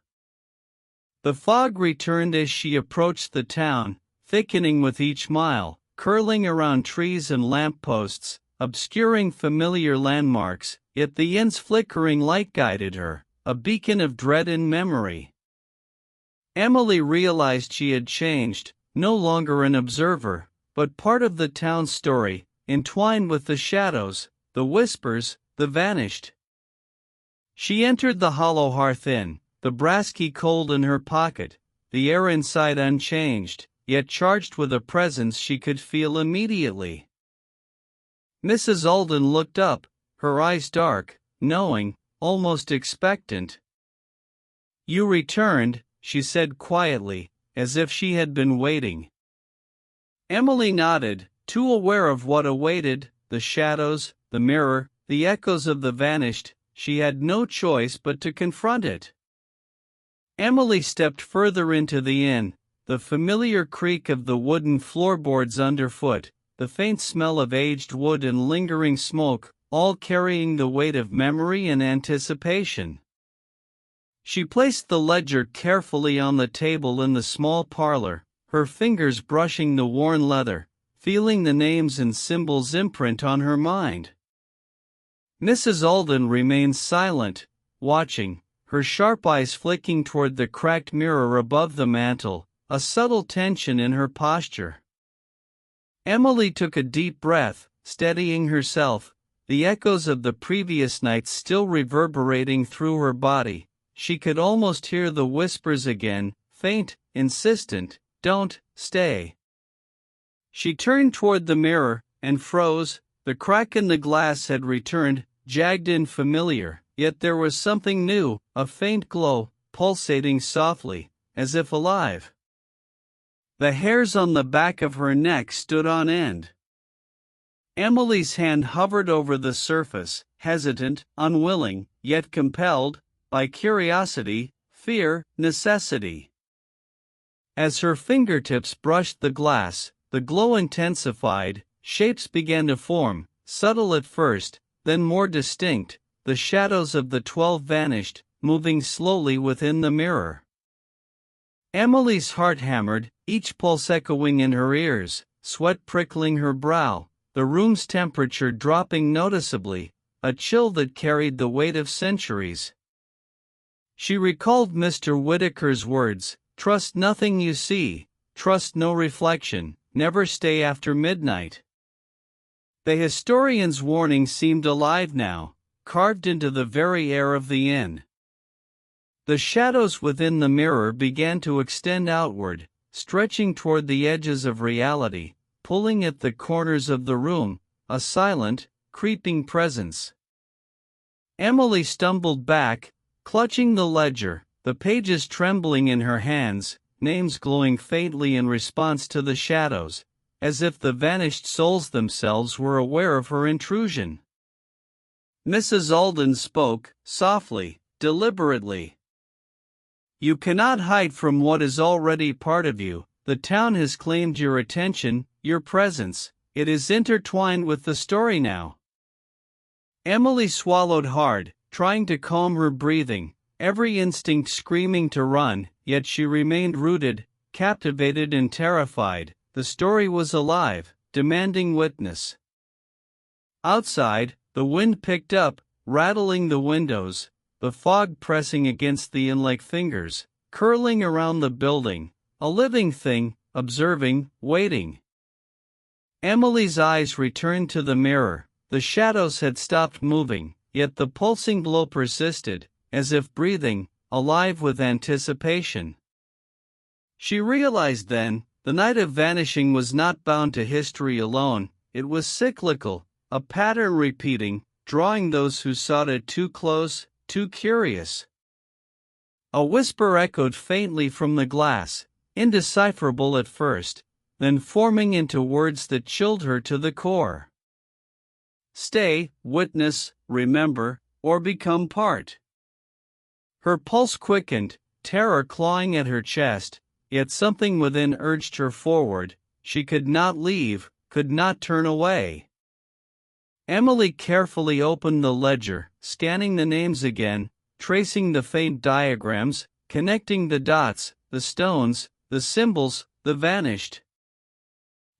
The fog returned as she approached the town, thickening with each mile, curling around trees and lampposts, obscuring familiar landmarks, yet the inn's flickering light guided her, a beacon of dread and memory. Emily realized she had changed, no longer an observer, but part of the town's story, entwined with the shadows, the whispers, the vanished. She entered the Hollow Hearth Inn, the brass key cold in her pocket, the air inside unchanged, yet charged with a presence she could feel immediately. Mrs. Alden looked up, her eyes dark, knowing, almost expectant. "You returned," she said quietly, as if she had been waiting. Emily nodded, too aware of what awaited, the shadows, the mirror, the echoes of the vanished. She had no choice but to confront it. Emily stepped further into the inn, the familiar creak of the wooden floorboards underfoot, the faint smell of aged wood and lingering smoke, all carrying the weight of memory and anticipation. She placed the ledger carefully on the table in the small parlor, her fingers brushing the worn leather, feeling the names and symbols imprint on her mind. Mrs. Alden remained silent, watching, her sharp eyes flicking toward the cracked mirror above the mantel, a subtle tension in her posture. Emily took a deep breath, steadying herself, the echoes of the previous night still reverberating through her body. She could almost hear the whispers again, faint, insistent, "Don't, stay." She turned toward the mirror, and froze. The crack in the glass had returned, jagged and familiar, yet there was something new, a faint glow, pulsating softly, as if alive. The hairs on the back of her neck stood on end. Emily's hand hovered over the surface, hesitant, unwilling, yet compelled, by curiosity, fear, necessity. As her fingertips brushed the glass, the glow intensified, shapes began to form, subtle at first, then more distinct. The shadows of the 12 vanished, moving slowly within the mirror. Emily's heart hammered, each pulse echoing in her ears, sweat prickling her brow, the room's temperature dropping noticeably, a chill that carried the weight of centuries. She recalled Mr. Whitaker's words, "Trust nothing you see, trust no reflection, never stay after midnight." The historian's warning seemed alive now, carved into the very air of the inn. The shadows within the mirror began to extend outward, stretching toward the edges of reality, pulling at the corners of the room, a silent, creeping presence. Emily stumbled back, clutching the ledger, the pages trembling in her hands, names glowing faintly in response to the shadows, as if the vanished souls themselves were aware of her intrusion. Mrs. Alden spoke, softly, deliberately. "You cannot hide from what is already part of you. The town has claimed your attention, your presence. It is intertwined with the story now." Emily swallowed hard, trying to calm her breathing, every instinct screaming to run, yet she remained rooted, captivated and terrified. The story was alive, demanding witness. Outside, the wind picked up, rattling the windows, the fog pressing against the inn like fingers, curling around the building, a living thing, observing, waiting. Emily's eyes returned to the mirror. The shadows had stopped moving, yet the pulsing glow persisted, as if breathing, alive with anticipation. She realized then, the Night of Vanishing was not bound to history alone, it was cyclical, a pattern repeating, drawing those who sought it too close, too curious. A whisper echoed faintly from the glass, indecipherable at first, then forming into words that chilled her to the core. "Stay, witness, remember, or become part." Her pulse quickened, terror clawing at her chest, yet something within urged her forward. She could not leave, could not turn away. Emily carefully opened the ledger, scanning the names again, tracing the faint diagrams, connecting the dots, the stones, the symbols, the vanished.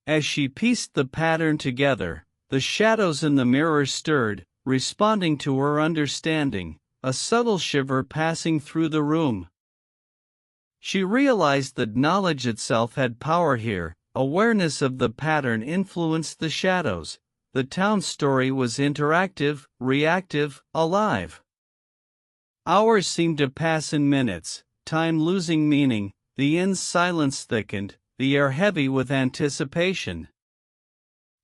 As she pieced the pattern together, the shadows in the mirror stirred, responding to her understanding, a subtle shiver passing through the room. She realized that knowledge itself had power here. Awareness of the pattern influenced the shadows. The town's story was interactive, reactive, alive. Hours seemed to pass in minutes, time losing meaning. The inn's silence thickened, the air heavy with anticipation.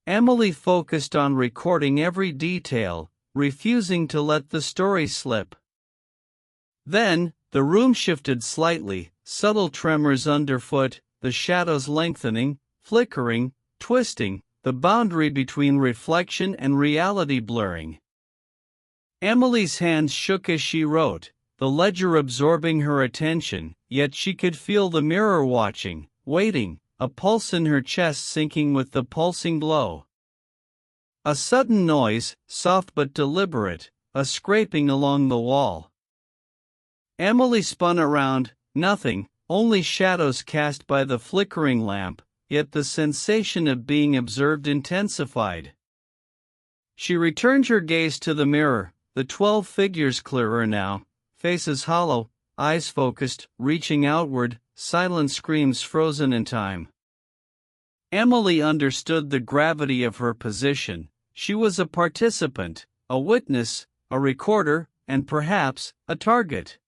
Emily focused on recording every detail, refusing to let the story slip. Then, the room shifted slightly, subtle tremors underfoot, the shadows lengthening, flickering, twisting, the boundary between reflection and reality blurring. Emily's hands shook as she wrote, the ledger absorbing her attention, yet she could feel the mirror watching, waiting, a pulse in her chest syncing with the pulsing glow. A sudden noise, soft but deliberate, a scraping along the wall. Emily spun around, nothing, only shadows cast by the flickering lamp, yet the sensation of being observed intensified. She returned her gaze to the mirror, the 12 figures clearer now, faces hollow, eyes focused, reaching outward, silent screams frozen in time. Emily understood the gravity of her position. She was a participant, a witness, a recorder, and perhaps, a target.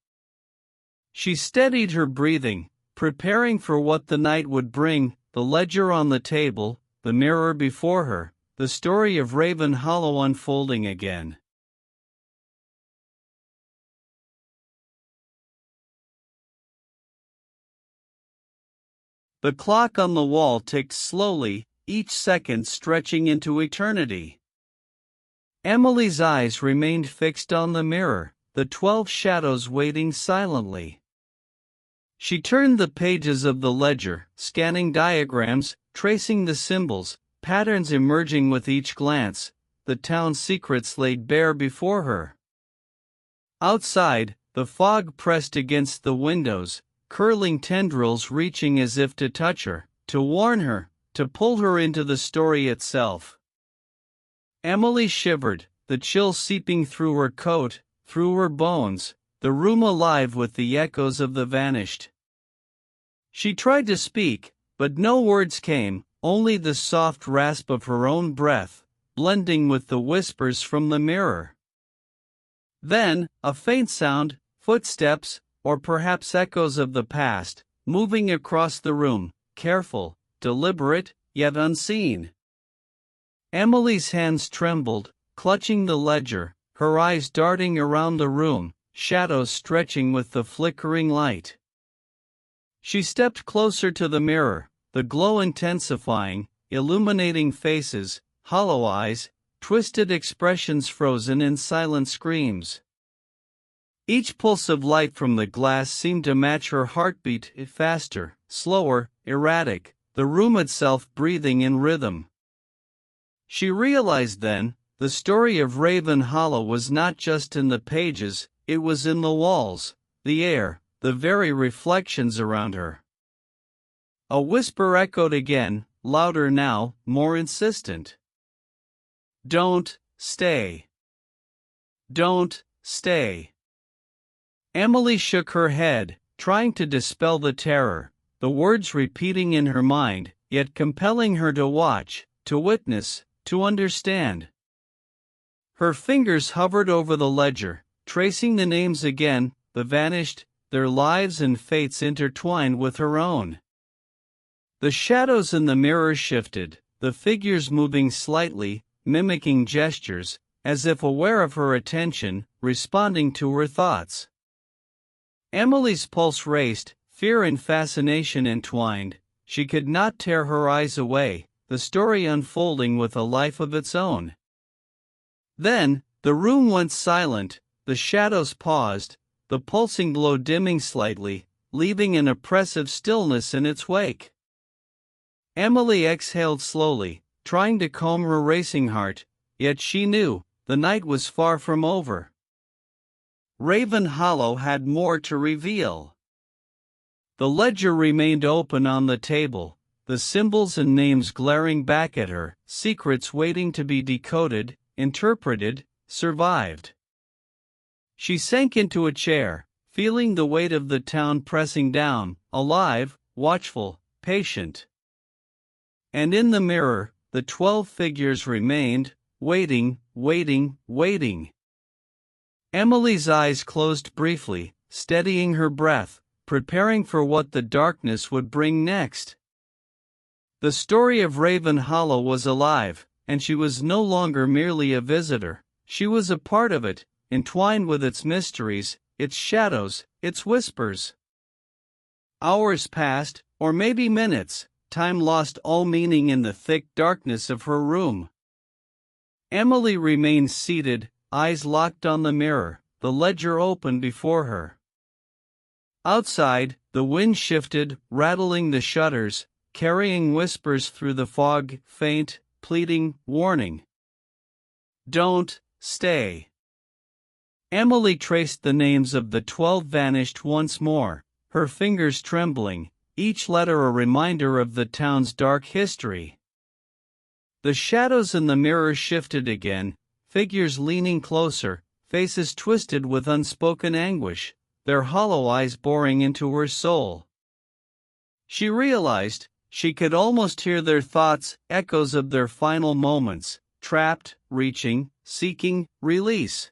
She steadied her breathing, preparing for what the night would bring, the ledger on the table, the mirror before her, the story of Raven Hollow unfolding again. The clock on the wall ticked slowly, each second stretching into eternity. Emily's eyes remained fixed on the mirror, the 12 shadows waiting silently. She turned the pages of the ledger, scanning diagrams, tracing the symbols, patterns emerging with each glance, the town's secrets laid bare before her. Outside, the fog pressed against the windows, curling tendrils reaching as if to touch her, to warn her, to pull her into the story itself. Emily shivered, the chill seeping through her coat, through her bones, the room alive with the echoes of the vanished. She tried to speak, but no words came, only the soft rasp of her own breath, blending with the whispers from the mirror. Then, a faint sound, footsteps, or perhaps echoes of the past, moving across the room, careful, deliberate, yet unseen. Emily's hands trembled, clutching the ledger, her eyes darting around the room, shadows stretching with the flickering light. She stepped closer to the mirror, the glow intensifying, illuminating faces, hollow eyes, twisted expressions frozen in silent screams. Each pulse of light from the glass seemed to match her heartbeat, faster, slower, erratic, the room itself breathing in rhythm. She realized then, the story of Raven Hollow was not just in the pages, it was in the walls, the air, the very reflections around her. A whisper echoed again, louder now, more insistent. Don't stay. Don't stay. Emily shook her head, trying to dispel the terror, the words repeating in her mind, yet compelling her to watch, to witness, to understand. Her fingers hovered over the ledger, tracing the names again, the vanished, their lives and fates intertwined with her own. The shadows in the mirror shifted, the figures moving slightly, mimicking gestures, as if aware of her attention, responding to her thoughts. Emily's pulse raced, fear and fascination entwined. She could not tear her eyes away, the story unfolding with a life of its own. Then, the room went silent, the shadows paused, the pulsing glow dimming slightly, leaving an oppressive stillness in its wake. Emily exhaled slowly, trying to calm her racing heart, yet she knew the night was far from over. Raven Hollow had more to reveal. The ledger remained open on the table, the symbols and names glaring back at her, secrets waiting to be decoded, interpreted, survived. She sank into a chair, feeling the weight of the town pressing down, alive, watchful, patient. And in the mirror, the 12 figures remained, waiting, waiting, waiting. Emily's eyes closed briefly, steadying her breath, preparing for what the darkness would bring next. The story of Raven Hollow was alive, and she was no longer merely a visitor. She was a part of it, entwined with its mysteries, its shadows, its whispers. Hours passed, or maybe minutes. Time lost all meaning in the thick darkness of her room. Emily remained seated, eyes locked on the mirror, the ledger open before her. Outside, the wind shifted, rattling the shutters, carrying whispers through the fog, faint, pleading, warning. Don't stay. Emily traced the names of the 12 vanished once more, her fingers trembling, each letter a reminder of the town's dark history. The shadows in the mirror shifted again, figures leaning closer, faces twisted with unspoken anguish, their hollow eyes boring into her soul. She realized she could almost hear their thoughts, echoes of their final moments, trapped, reaching, seeking release.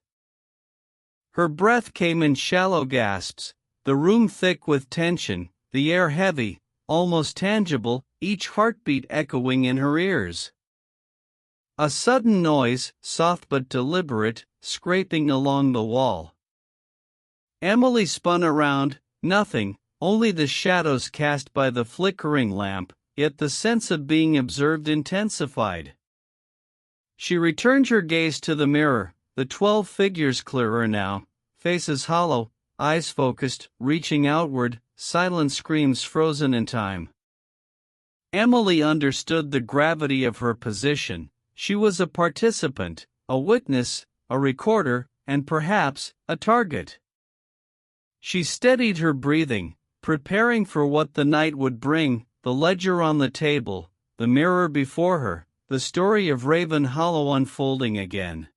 Her breath came in shallow gasps, the room thick with tension, the air heavy, almost tangible, each heartbeat echoing in her ears. A sudden noise, soft but deliberate, scraping along the wall. Emily spun around, nothing, only the shadows cast by the flickering lamp, yet the sense of being observed intensified. She returned her gaze to the mirror, the 12 figures clearer now, faces hollow, eyes focused, reaching outward, silent screams frozen in time. Emily understood the gravity of her position. She was a participant, a witness, a recorder, and perhaps, a target. She steadied her breathing, preparing for what the night would bring, the ledger on the table, the mirror before her, the story of Raven Hollow unfolding again.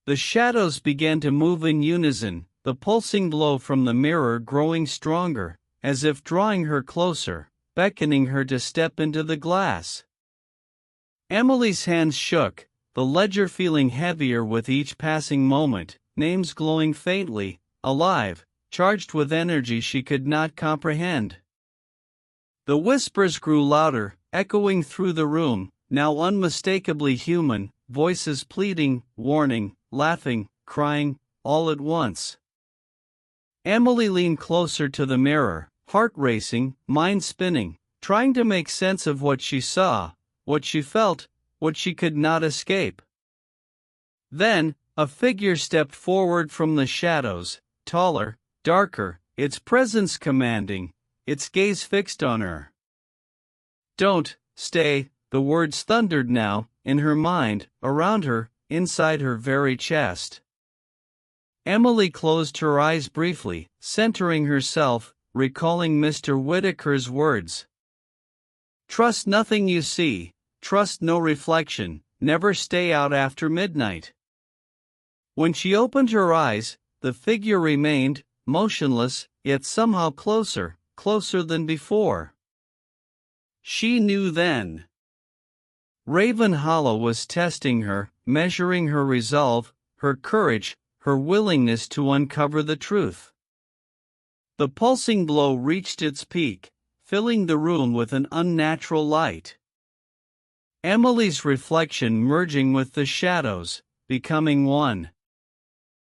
The shadows began to move in unison, the pulsing glow from the mirror growing stronger, as if drawing her closer, beckoning her to step into the glass. Emily's hands shook, the ledger feeling heavier with each passing moment, names glowing faintly, alive, charged with energy she could not comprehend. The whispers grew louder, echoing through the room, now unmistakably human, voices pleading, warning, laughing, crying, all at once. Emily leaned closer to the mirror, heart racing, mind spinning, trying to make sense of what she saw, what she felt, what she could not escape. Then, a figure stepped forward from the shadows, taller, darker, its presence commanding, its gaze fixed on her. Don't stay, the words thundered now, in her mind, around her, inside her very chest. Emily closed her eyes briefly, centering herself, recalling Mr. Whitaker's words. Trust nothing you see, trust no reflection, never stay out after midnight. When she opened her eyes, the figure remained, motionless, yet somehow closer, closer than before. She knew then. Raven Hollow was testing her, measuring her resolve, her courage, her willingness to uncover the truth. The pulsing glow reached its peak, filling the room with an unnatural light. Emily's reflection merging with the shadows, becoming one.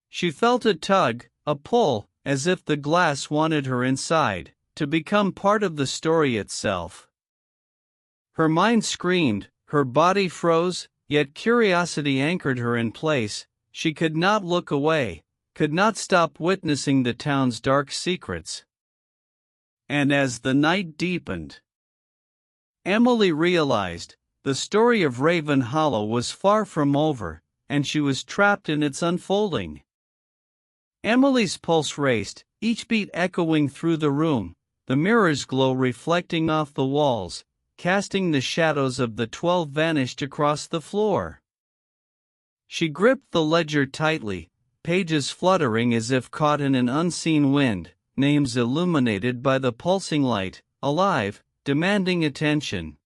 She felt a tug, a pull, as if the glass wanted her inside, to become part of the story itself. Her mind screamed, her body froze, yet curiosity anchored her in place. She could not look away, could not stop witnessing the town's dark secrets. And as the night deepened, Emily realized The story of Raven Hollow was far from over, and she was trapped in its unfolding. Emily's pulse raced, each beat echoing through the room, the mirror's glow reflecting off the walls, casting the shadows of the 12 vanished across the floor. She gripped the ledger tightly, pages fluttering as if caught in an unseen wind, names illuminated by the pulsing light, alive, demanding attention.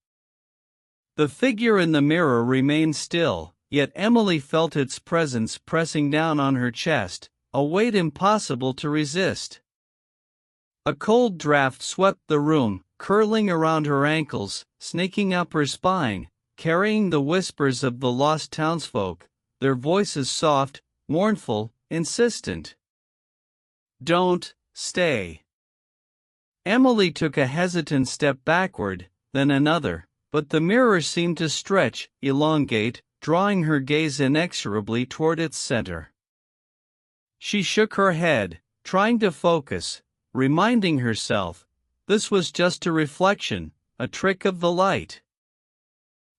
The figure in the mirror remained still, yet Emily felt its presence pressing down on her chest, a weight impossible to resist. A cold draft swept the room, curling around her ankles, snaking up her spine, carrying the whispers of the lost townsfolk, their voices soft, mournful, insistent. "Don't stay." Emily took a hesitant step backward, then another, but the mirror seemed to stretch, elongate, drawing her gaze inexorably toward its center. She shook her head, trying to focus, reminding herself, this was just a reflection, a trick of the light.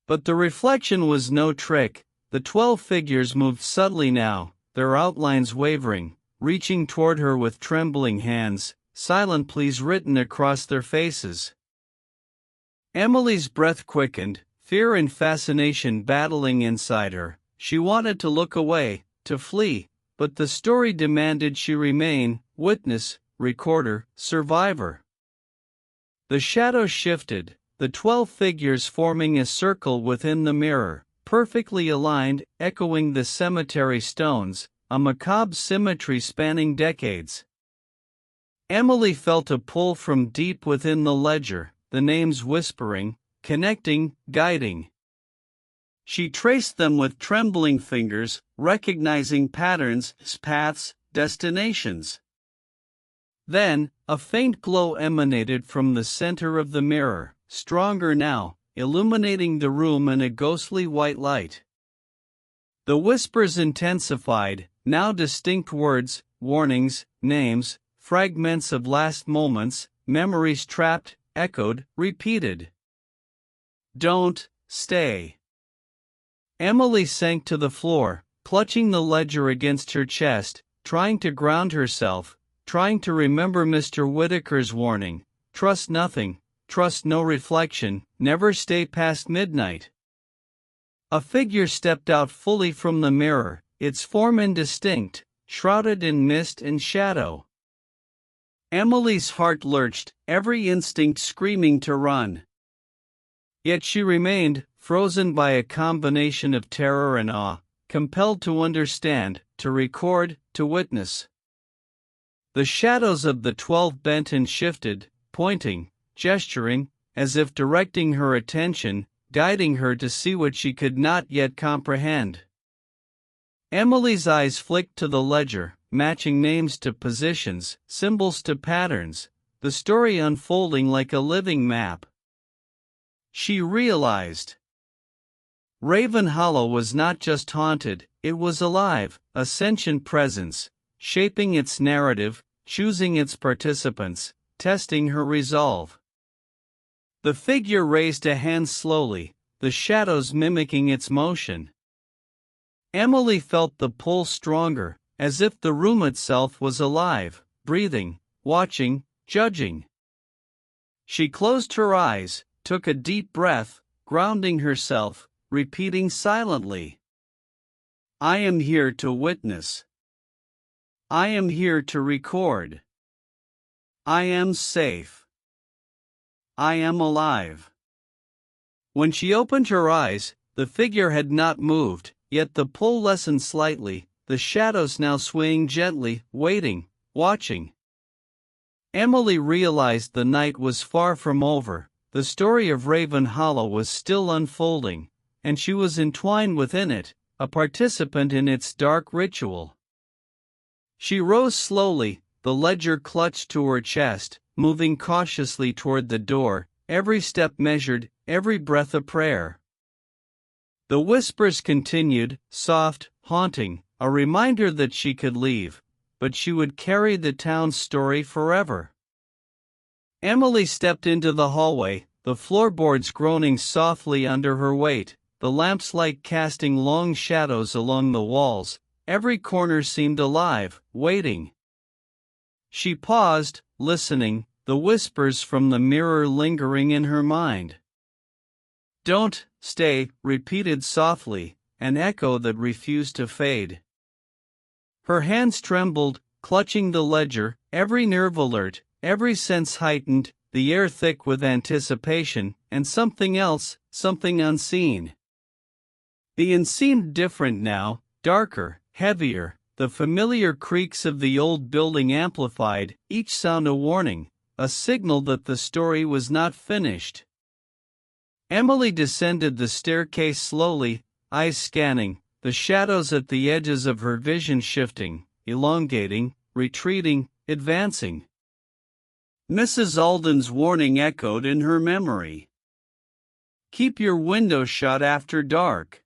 But the reflection was no trick. The 12 figures moved subtly now, their outlines wavering, reaching toward her with trembling hands, silent pleas written across their faces. Emily's breath quickened, fear and fascination battling inside her. She wanted to look away, to flee, but the story demanded she remain, witness, recorder, survivor. The shadows shifted, the 12 figures forming a circle within the mirror, perfectly aligned, echoing the cemetery stones, a macabre symmetry spanning decades. Emily felt a pull from deep within the ledger, the names whispering, connecting, guiding. She traced them with trembling fingers, recognizing patterns, paths, destinations. Then, a faint glow emanated from the center of the mirror, stronger now, illuminating the room in a ghostly white light. The whispers intensified, now distinct words, warnings, names, fragments of last moments, memories trapped, echoed, repeated. "Don't stay." Emily sank to the floor, clutching the ledger against her chest, trying to ground herself, trying to remember Mr. Whitaker's warning, trust nothing, trust no reflection, never stay past midnight. A figure stepped out fully from the mirror, its form indistinct, shrouded in mist and shadow. Emily's heart lurched, every instinct screaming to run. Yet she remained, frozen by a combination of terror and awe, compelled to understand, to record, to witness. The shadows of the 12 bent and shifted, pointing, gesturing, as if directing her attention, guiding her to see what she could not yet comprehend. Emily's eyes flicked to the ledger, matching names to positions, symbols to patterns, the story unfolding like a living map. She realized Raven Hollow was not just haunted, it was alive, a sentient presence, shaping its narrative, choosing its participants, testing her resolve. The figure raised a hand slowly, the shadows mimicking its motion. Emily felt the pull stronger, as if the room itself was alive, breathing, watching, judging. She closed her eyes, took a deep breath, grounding herself, repeating silently, "I am here to witness. I am here to record. I am safe. I am alive." When she opened her eyes, the figure had not moved, yet the pull lessened slightly, the shadows now swaying gently, waiting, watching. Emily realized the night was far from over, the story of Raven Hollow was still unfolding, and she was entwined within it, a participant in its dark ritual. She rose slowly, the ledger clutched to her chest, moving cautiously toward the door, every step measured, every breath a prayer. The whispers continued, soft, haunting, a reminder that she could leave, but she would carry the town's story forever. Emily stepped into the hallway, the floorboards groaning softly under her weight, the lamp's light casting long shadows along the walls. Every corner seemed alive, waiting. She paused, listening, the whispers from the mirror lingering in her mind. "Don't stay," repeated softly, an echo that refused to fade. Her hands trembled, clutching the ledger, every nerve alert, every sense heightened, the air thick with anticipation, and something else, something unseen. The inn seemed different now, darker, heavier, the familiar creaks of the old building amplified, each sound a warning, a signal that the story was not finished. Emily descended the staircase slowly, eyes scanning, the shadows at the edges of her vision shifting, elongating, retreating, advancing. Mrs. Alden's warning echoed in her memory. "Keep your window shut after dark.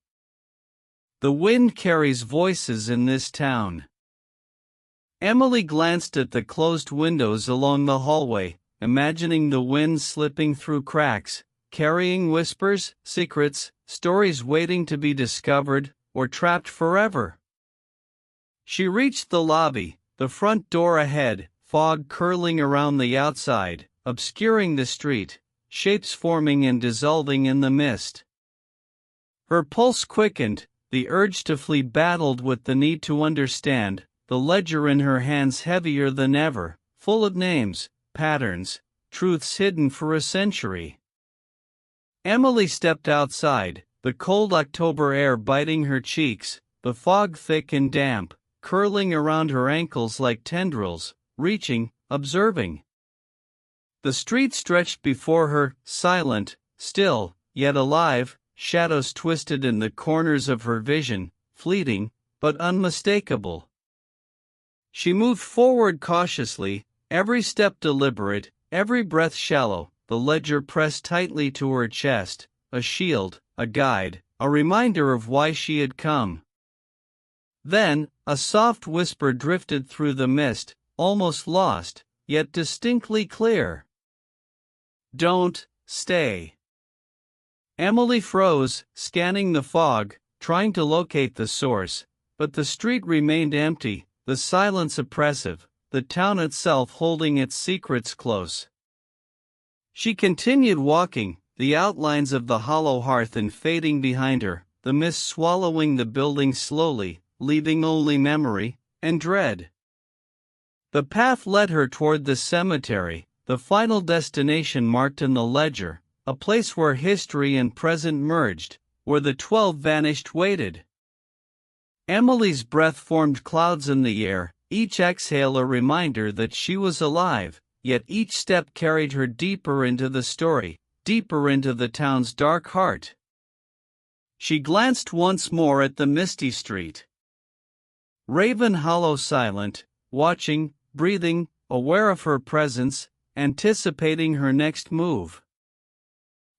The wind carries voices in this town." Emily glanced at the closed windows along the hallway, imagining the wind slipping through cracks, carrying whispers, secrets, stories waiting to be discovered, or trapped forever. She reached the lobby, the front door ahead, fog curling around the outside, obscuring the street, shapes forming and dissolving in the mist. Her pulse quickened, the urge to flee battled with the need to understand, the ledger in her hands heavier than ever, full of names, patterns, truths hidden for a century. Emily stepped outside, the cold October air biting her cheeks, the fog thick and damp, curling around her ankles like tendrils, reaching, observing. The street stretched before her, silent, still, yet alive, shadows twisted in the corners of her vision, fleeting, but unmistakable. She moved forward cautiously, every step deliberate, every breath shallow, the ledger pressed tightly to her chest, a shield, a guide, a reminder of why she had come. Then, a soft whisper drifted through the mist, almost lost, yet distinctly clear. "Don't stay." Emily froze, scanning the fog, trying to locate the source, but the street remained empty, the silence oppressive, the town itself holding its secrets close. She continued walking, the outlines of the Hollow Hearth Inn fading behind her, the mist swallowing the building slowly, leaving only memory and dread. The path led her toward the cemetery, the final destination marked in the ledger, a place where history and present merged, where the 12 vanished waited. Emily's breath formed clouds in the air, each exhale a reminder that she was alive, yet each step carried her deeper into the story, deeper into the town's dark heart. She glanced once more at the misty street. Raven Hollow silent, watching, breathing, aware of her presence, anticipating her next move.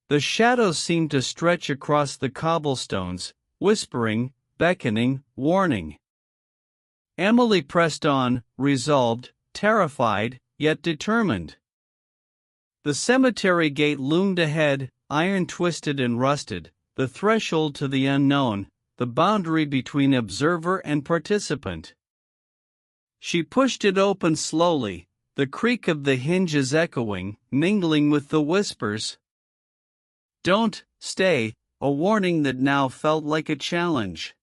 The shadows seemed to stretch across the cobblestones, whispering, beckoning, warning. Emily pressed on, resolved, terrified, yet determined. The cemetery gate loomed ahead, iron twisted and rusted, the threshold to the unknown, the boundary between observer and participant. She pushed it open slowly, the creak of the hinges echoing, mingling with the whispers. "Don't stay," a warning that now felt like a challenge.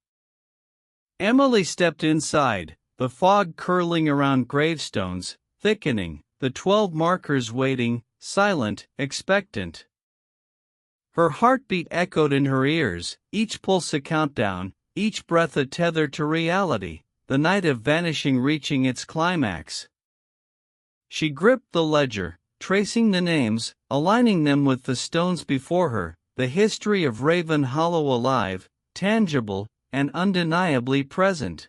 Emily stepped inside, the fog curling around gravestones, thickening, the 12 markers waiting, silent, expectant. Her heartbeat echoed in her ears, each pulse a countdown, each breath a tether to reality, the night of vanishing reaching its climax. She gripped the ledger, tracing the names, aligning them with the stones before her, the history of Raven Hollow alive, tangible, and undeniably present.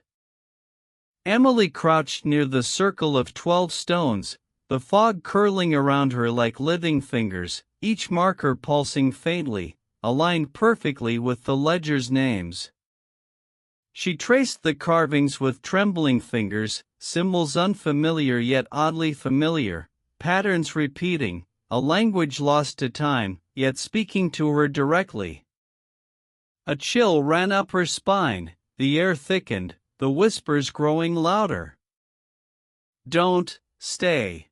Emily crouched near the circle of 12 stones, the fog curling around her like living fingers, each marker pulsing faintly, aligned perfectly with the ledger's names. She traced the carvings with trembling fingers, symbols unfamiliar yet oddly familiar, patterns repeating, a language lost to time, yet speaking to her directly. A chill ran up her spine, the air thickened, the whispers growing louder. "Don't stay.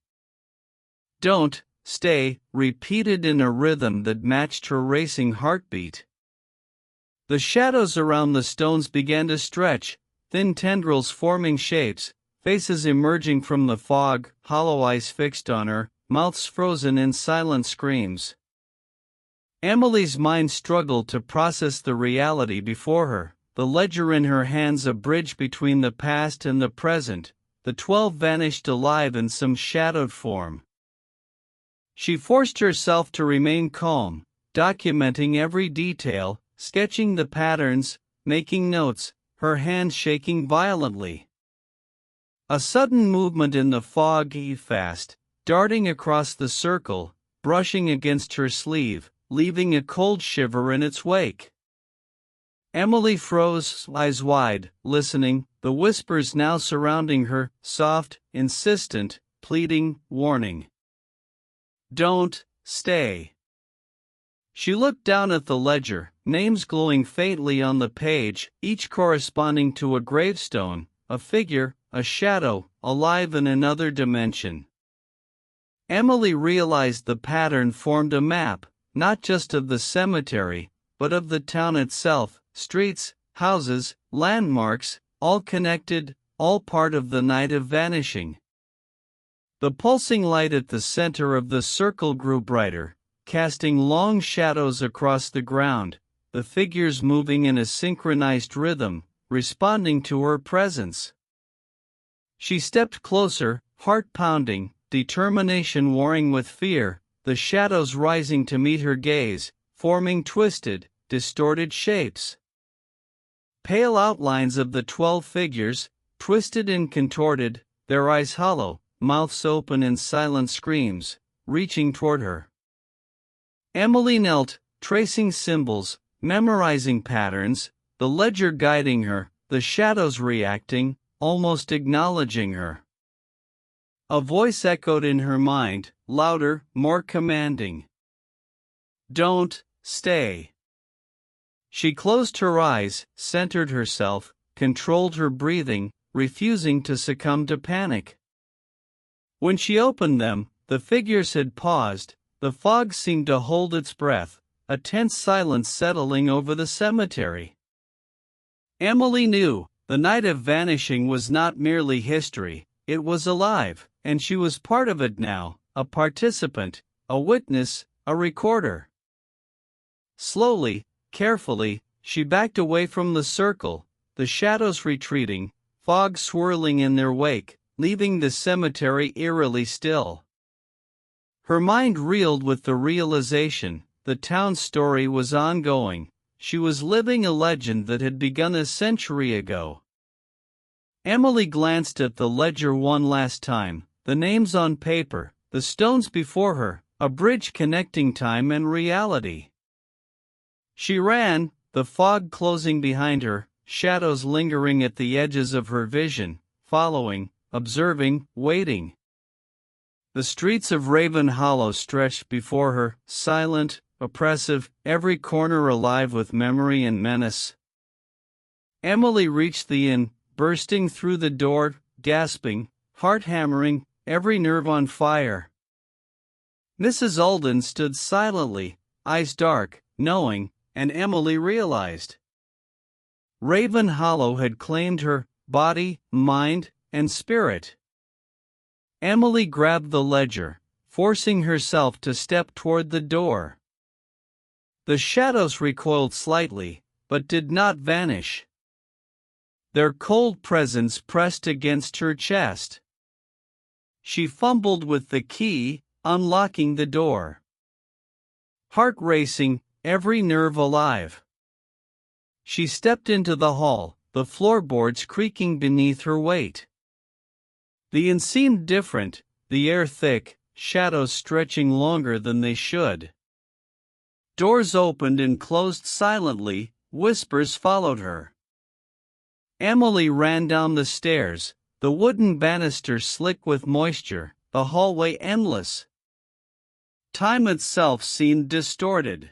Don't stay," repeated in a rhythm that matched her racing heartbeat. The shadows around the stones began to stretch, thin tendrils forming shapes, faces emerging from the fog, hollow eyes fixed on her, mouths frozen in silent screams. Emily's mind struggled to process the reality before her, the ledger in her hands a bridge between the past and the present, the 12 vanished alive in some shadowed form. She forced herself to remain calm, documenting every detail, sketching the patterns, making notes, her hands shaking violently. A sudden movement in the fog fast, darting across the circle, brushing against her sleeve, leaving a cold shiver in its wake. Emily froze, eyes wide, listening, the whispers now surrounding her, soft, insistent, pleading, warning. "Don't stay." She looked down at the ledger, names glowing faintly on the page, each corresponding to a gravestone, a figure, a shadow, alive in another dimension. Emily realized the pattern formed a map, not just of the cemetery, but of the town itself, streets, houses, landmarks, all connected, all part of the Night of Vanishing. The pulsing light at the center of the circle grew brighter, casting long shadows across the ground, the figures moving in a synchronized rhythm, responding to her presence. She stepped closer, heart pounding, determination warring with fear, the shadows rising to meet her gaze, forming twisted, distorted shapes. Pale outlines of the 12 figures, twisted and contorted, their eyes hollow, mouths open in silent screams, reaching toward her. Emily knelt, tracing symbols, memorizing patterns, the ledger guiding her, the shadows reacting, almost acknowledging her. A voice echoed in her mind, louder, more commanding. "Don't stay." She closed her eyes, centered herself, controlled her breathing, refusing to succumb to panic. When she opened them, the figures had paused, the fog seemed to hold its breath, a tense silence settling over the cemetery. Emily knew, the Night of Vanishing was not merely history, it was alive, and she was part of it now, a participant, a witness, a recorder. Slowly, carefully, she backed away from the circle, the shadows retreating, fog swirling in their wake, leaving the cemetery eerily still. Her mind reeled with the realization, the town's story was ongoing, she was living a legend that had begun a century ago. Emily glanced at the ledger one last time, the names on paper, the stones before her, a bridge connecting time and reality. She ran, the fog closing behind her, shadows lingering at the edges of her vision, following, observing, waiting. The streets of Raven Hollow stretched before her, silent, oppressive, every corner alive with memory and menace. Emily reached the inn, bursting through the door, gasping, heart hammering, every nerve on fire. Mrs. Alden stood silently, eyes dark, knowing, and Emily realized. Raven Hollow had claimed her, body, mind, and spirit. Emily grabbed the ledger, forcing herself to step toward the door. The shadows recoiled slightly, but did not vanish. Their cold presence pressed against her chest. She fumbled with the key, unlocking the door. Heart racing, every nerve alive. She stepped into the hall, the floorboards creaking beneath her weight. The inn seemed different, the air thick, shadows stretching longer than they should. Doors opened and closed silently, whispers followed her. Emily ran down the stairs, the wooden banister slick with moisture, the hallway endless. Time itself seemed distorted.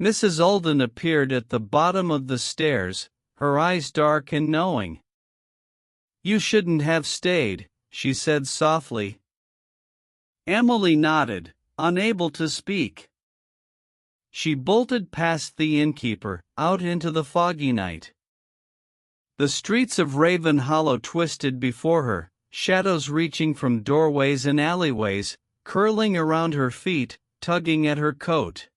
Mrs. Alden appeared at the bottom of the stairs, her eyes dark and knowing. "You shouldn't have stayed," she said softly. Emily nodded, unable to speak. She bolted past the innkeeper, out into the foggy night. The streets of Raven Hollow twisted before her, shadows reaching from doorways and alleyways, curling around her feet, tugging at her coat.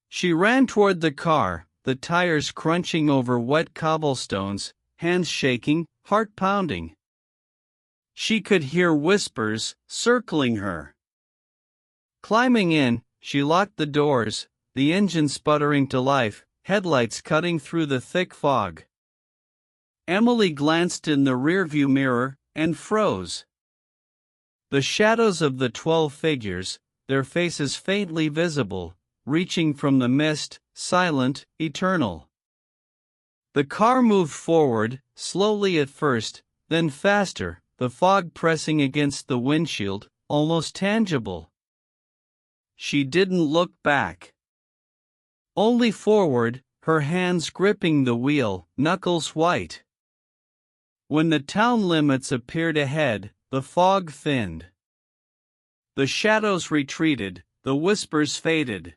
She ran toward the car, the tires crunching over wet cobblestones, hands shaking, heart pounding. She could hear whispers circling her. Climbing in, she locked the doors, the engine sputtering to life, headlights cutting through the thick fog. Emily glanced in the rearview mirror and froze. The shadows of the 12 figures, their faces faintly visible, reaching from the mist, silent, eternal. The car moved forward, slowly at first, then faster, the fog pressing against the windshield, almost tangible. She didn't look back. Only forward, her hands gripping the wheel, knuckles white. When the town limits appeared ahead, the fog thinned. The shadows retreated, the whispers faded.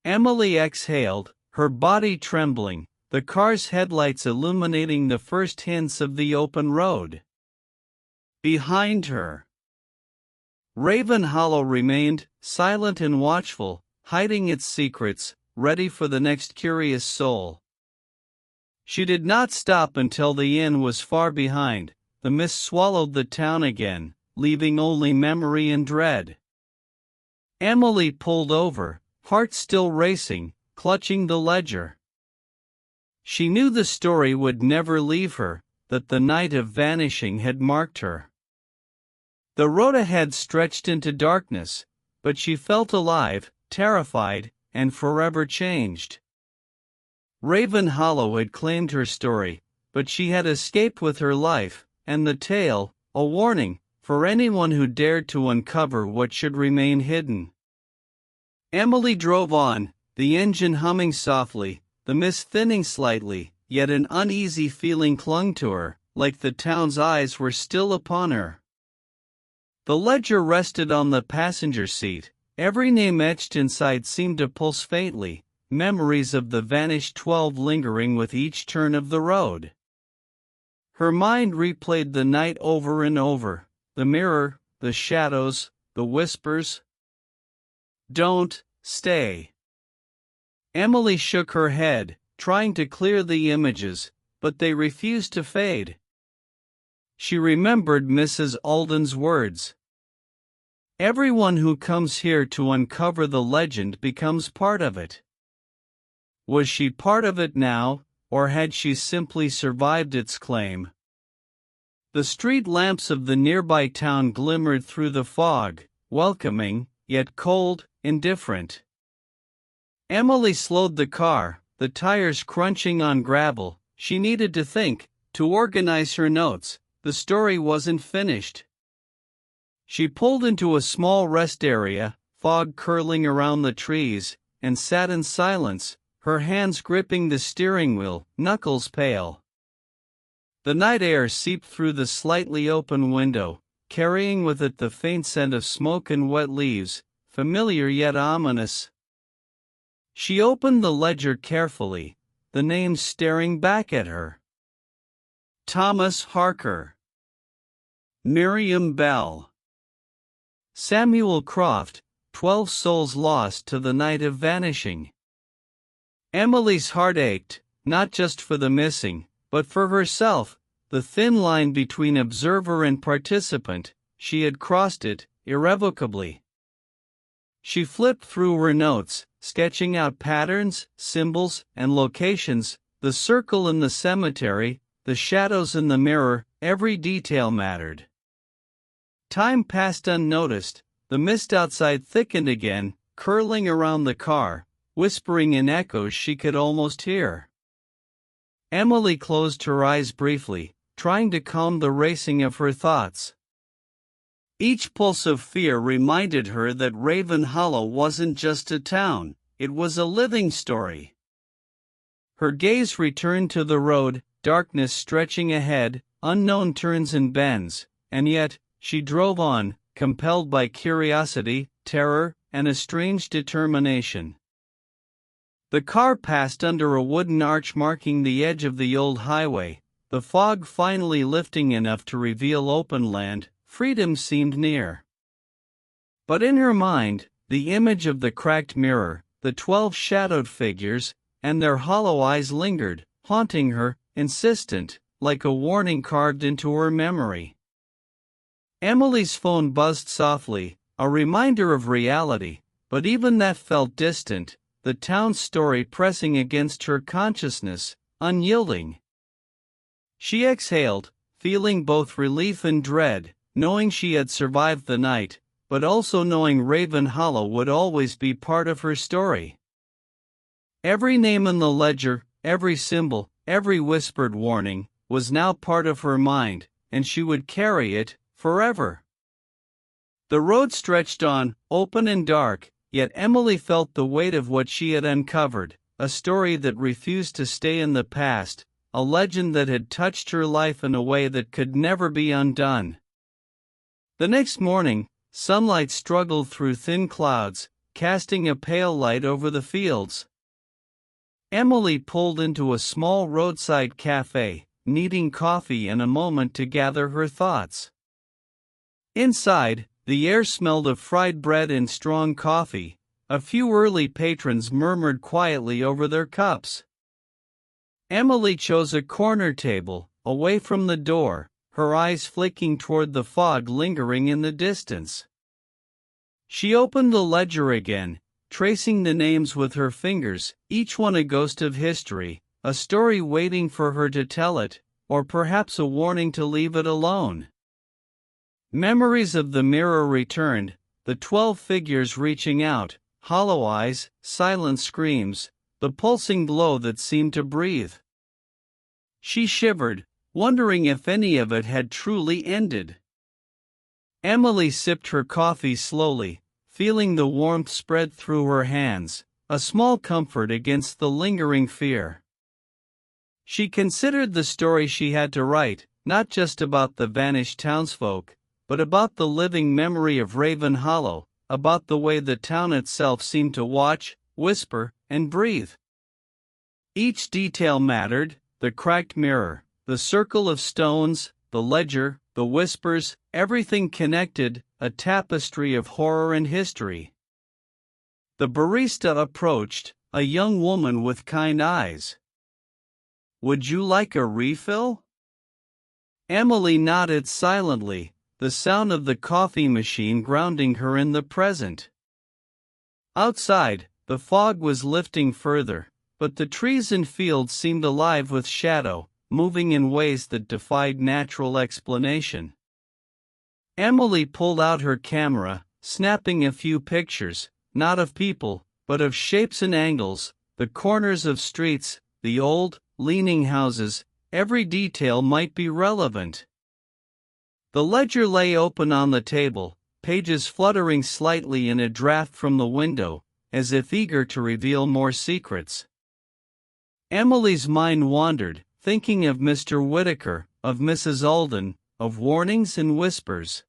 Emily exhaled, her body trembling, the car's headlights illuminating the first hints of the open road. Behind her, Raven Hollow remained, silent and watchful, hiding its secrets, ready for the next curious soul. She did not stop until the inn was far behind. The mist swallowed the town again, leaving only memory and dread. Emily pulled over, heart still racing, clutching the ledger. She knew the story would never leave her, that the Night of Vanishing had marked her. The road ahead stretched into darkness, but she felt alive, terrified, and forever changed. Raven Hollow had claimed her story, but she had escaped with her life, and the tale, a warning, for anyone who dared to uncover what should remain hidden. Emily drove on, the engine humming softly, the mist thinning slightly, yet an uneasy feeling clung to her, like the town's eyes were still upon her. The ledger rested on the passenger seat, every name etched inside seemed to pulse faintly, memories of the vanished 12 lingering with each turn of the road. Her mind replayed the night over and over, the mirror, the shadows, the whispers. Don't stay. Emily shook her head, trying to clear the images, but they refused to fade. She remembered Mrs. Alden's words. Everyone who comes here to uncover the legend becomes part of it. Was she part of it now, or had she simply survived its claim? The street lamps of the nearby town glimmered through the fog, welcoming, yet cold, indifferent. Emily slowed the car, the tires crunching on gravel. She needed to think, to organize her notes. The story wasn't finished. She pulled into a small rest area, fog curling around the trees, and sat in silence, her hands gripping the steering wheel, knuckles pale. The night air seeped through the slightly open window, carrying with it the faint scent of smoke and wet leaves, familiar yet ominous. She opened the ledger carefully, the names staring back at her. Thomas Harker, Miriam Bell, Samuel Croft, 12 souls lost to the Night of Vanishing. Emily's heart ached, not just for the missing, but for herself, the thin line between observer and participant. She had crossed it, irrevocably. She flipped through her notes, sketching out patterns, symbols, and locations, the circle in the cemetery, the shadows in the mirror, every detail mattered. Time passed unnoticed, the mist outside thickened again, curling around the car, whispering in echoes she could almost hear. Emily closed her eyes briefly, trying to calm the racing of her thoughts. Each pulse of fear reminded her that Raven Hollow wasn't just a town, it was a living story. Her gaze returned to the road, darkness stretching ahead, unknown turns and bends, and yet, she drove on, compelled by curiosity, terror, and a strange determination. The car passed under a wooden arch marking the edge of the old highway, the fog finally lifting enough to reveal open land. Freedom seemed near. But in her mind, the image of the cracked mirror, the 12 shadowed figures, and their hollow eyes lingered, haunting her, insistent, like a warning carved into her memory. Emily's phone buzzed softly, a reminder of reality, but even that felt distant, the town's story pressing against her consciousness, unyielding. She exhaled, feeling both relief and dread, knowing she had survived the night, but also knowing Raven Hollow would always be part of her story. Every name in the ledger, every symbol, every whispered warning, was now part of her mind, and she would carry it, forever. The road stretched on, open and dark, yet Emily felt the weight of what she had uncovered, a story that refused to stay in the past, a legend that had touched her life in a way that could never be undone. The next morning, sunlight struggled through thin clouds, casting a pale light over the fields. Emily pulled into a small roadside cafe, needing coffee and a moment to gather her thoughts. Inside, the air smelled of fried bread and strong coffee. A few early patrons murmured quietly over their cups. Emily chose a corner table, away from the door, her eyes flicking toward the fog lingering in the distance. She opened the ledger again, tracing the names with her fingers, each one a ghost of history, a story waiting for her to tell it, or perhaps a warning to leave it alone. Memories of the mirror returned, the 12 figures reaching out, hollow eyes, silent screams, the pulsing glow that seemed to breathe. She shivered, wondering if any of it had truly ended. Emily sipped her coffee slowly, feeling the warmth spread through her hands, a small comfort against the lingering fear. She considered the story she had to write, not just about the vanished townsfolk, but about the living memory of Raven Hollow, about the way the town itself seemed to watch, whisper, and breathe. Each detail mattered, the cracked mirror, the circle of stones, the ledger, the whispers, everything connected, a tapestry of horror and history. The barista approached, a young woman with kind eyes. "Would you like a refill?" Emily nodded silently, the sound of the coffee machine grounding her in the present. Outside, the fog was lifting further, but the trees and fields seemed alive with shadow, moving in ways that defied natural explanation. Emily pulled out her camera, snapping a few pictures, not of people, but of shapes and angles, the corners of streets, the old, leaning houses, every detail might be relevant. The ledger lay open on the table, pages fluttering slightly in a draft from the window, as if eager to reveal more secrets. Emily's mind wandered, thinking of Mr. Whitaker, of Mrs. Alden, of warnings and whispers.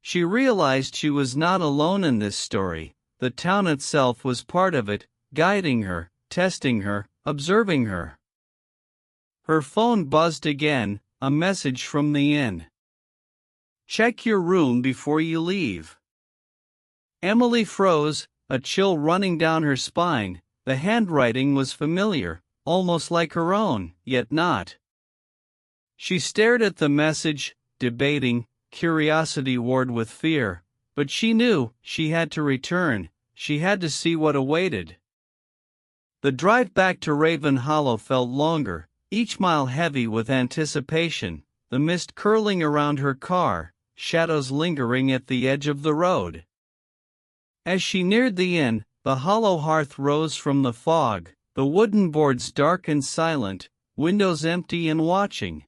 She realized she was not alone in this story, the town itself was part of it, guiding her, testing her, observing her. Her phone buzzed again, a message from the inn. "Check your room before you leave." Emily froze, a chill running down her spine. The handwriting was familiar, almost like her own, yet not. She stared at the message, debating, curiosity warred with fear, but she knew she had to return, she had to see what awaited. The drive back to Raven Hollow felt longer, each mile heavy with anticipation, the mist curling around her car, shadows lingering at the edge of the road. As she neared the inn, the hollow hearth rose from the fog, the wooden boards dark and silent, windows empty and watching.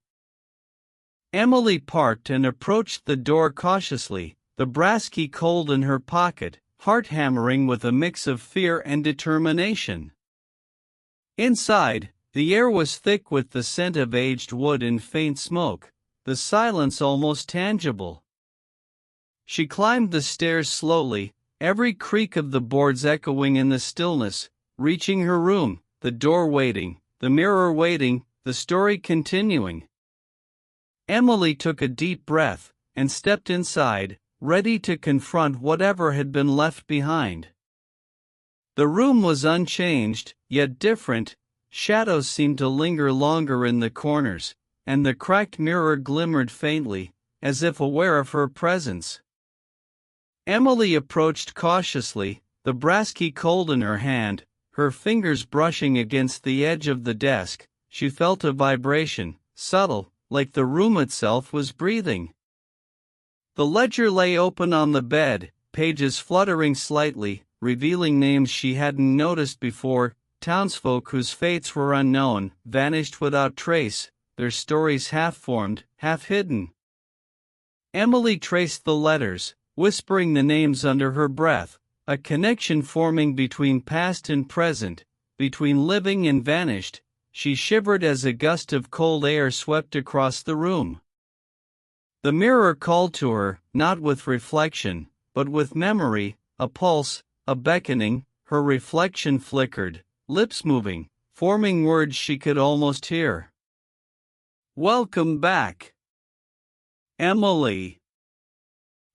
Emily parked and approached the door cautiously, the brass key cold in her pocket, heart hammering with a mix of fear and determination. Inside, the air was thick with the scent of aged wood and faint smoke, the silence almost tangible. She climbed the stairs slowly, every creak of the boards echoing in the stillness, reaching her room, the door waiting, the mirror waiting, the story continuing. Emily took a deep breath and stepped inside, ready to confront whatever had been left behind. The room was unchanged, yet different. Shadows seemed to linger longer in the corners, and the cracked mirror glimmered faintly, as if aware of her presence. Emily approached cautiously, the brass key cold in her hand, her fingers brushing against the edge of the desk. She felt a vibration, subtle, like the room itself was breathing. The ledger lay open on the bed, pages fluttering slightly, revealing names she hadn't noticed before. Townsfolk whose fates were unknown, vanished without trace, their stories half-formed, half-hidden. Emily traced the letters, whispering the names under her breath, a connection forming between past and present, between living and vanished. She shivered as a gust of cold air swept across the room. The mirror called to her, not with reflection, but with memory, a pulse, a beckoning. Her reflection flickered, lips moving, forming words she could almost hear. "Welcome back, Emily."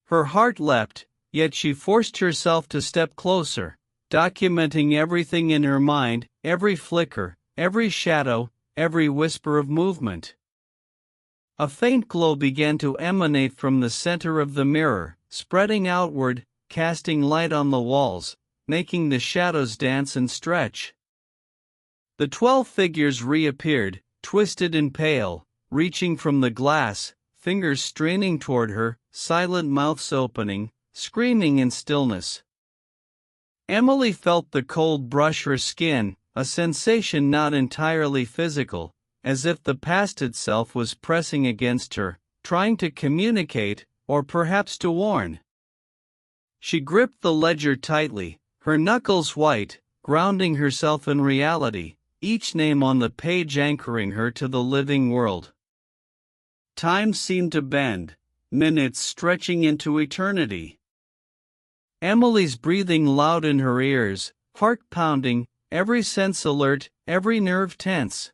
Her heart leapt, yet she forced herself to step closer, documenting everything in her mind, every flicker, every shadow, every whisper of movement. A faint glow began to emanate from the center of the mirror, spreading outward, casting light on the walls, making the shadows dance and stretch. The 12 figures reappeared, twisted and pale, reaching from the glass, fingers straining toward her, silent mouths opening, screaming in stillness. Emily felt the cold brush her skin, a sensation not entirely physical, as if the past itself was pressing against her, trying to communicate, or perhaps to warn. She gripped the ledger tightly, her knuckles white, grounding herself in reality, each name on the page anchoring her to the living world. Time seemed to bend, minutes stretching into eternity. Emily's breathing loud in her ears, heart pounding, every sense alert, every nerve tense.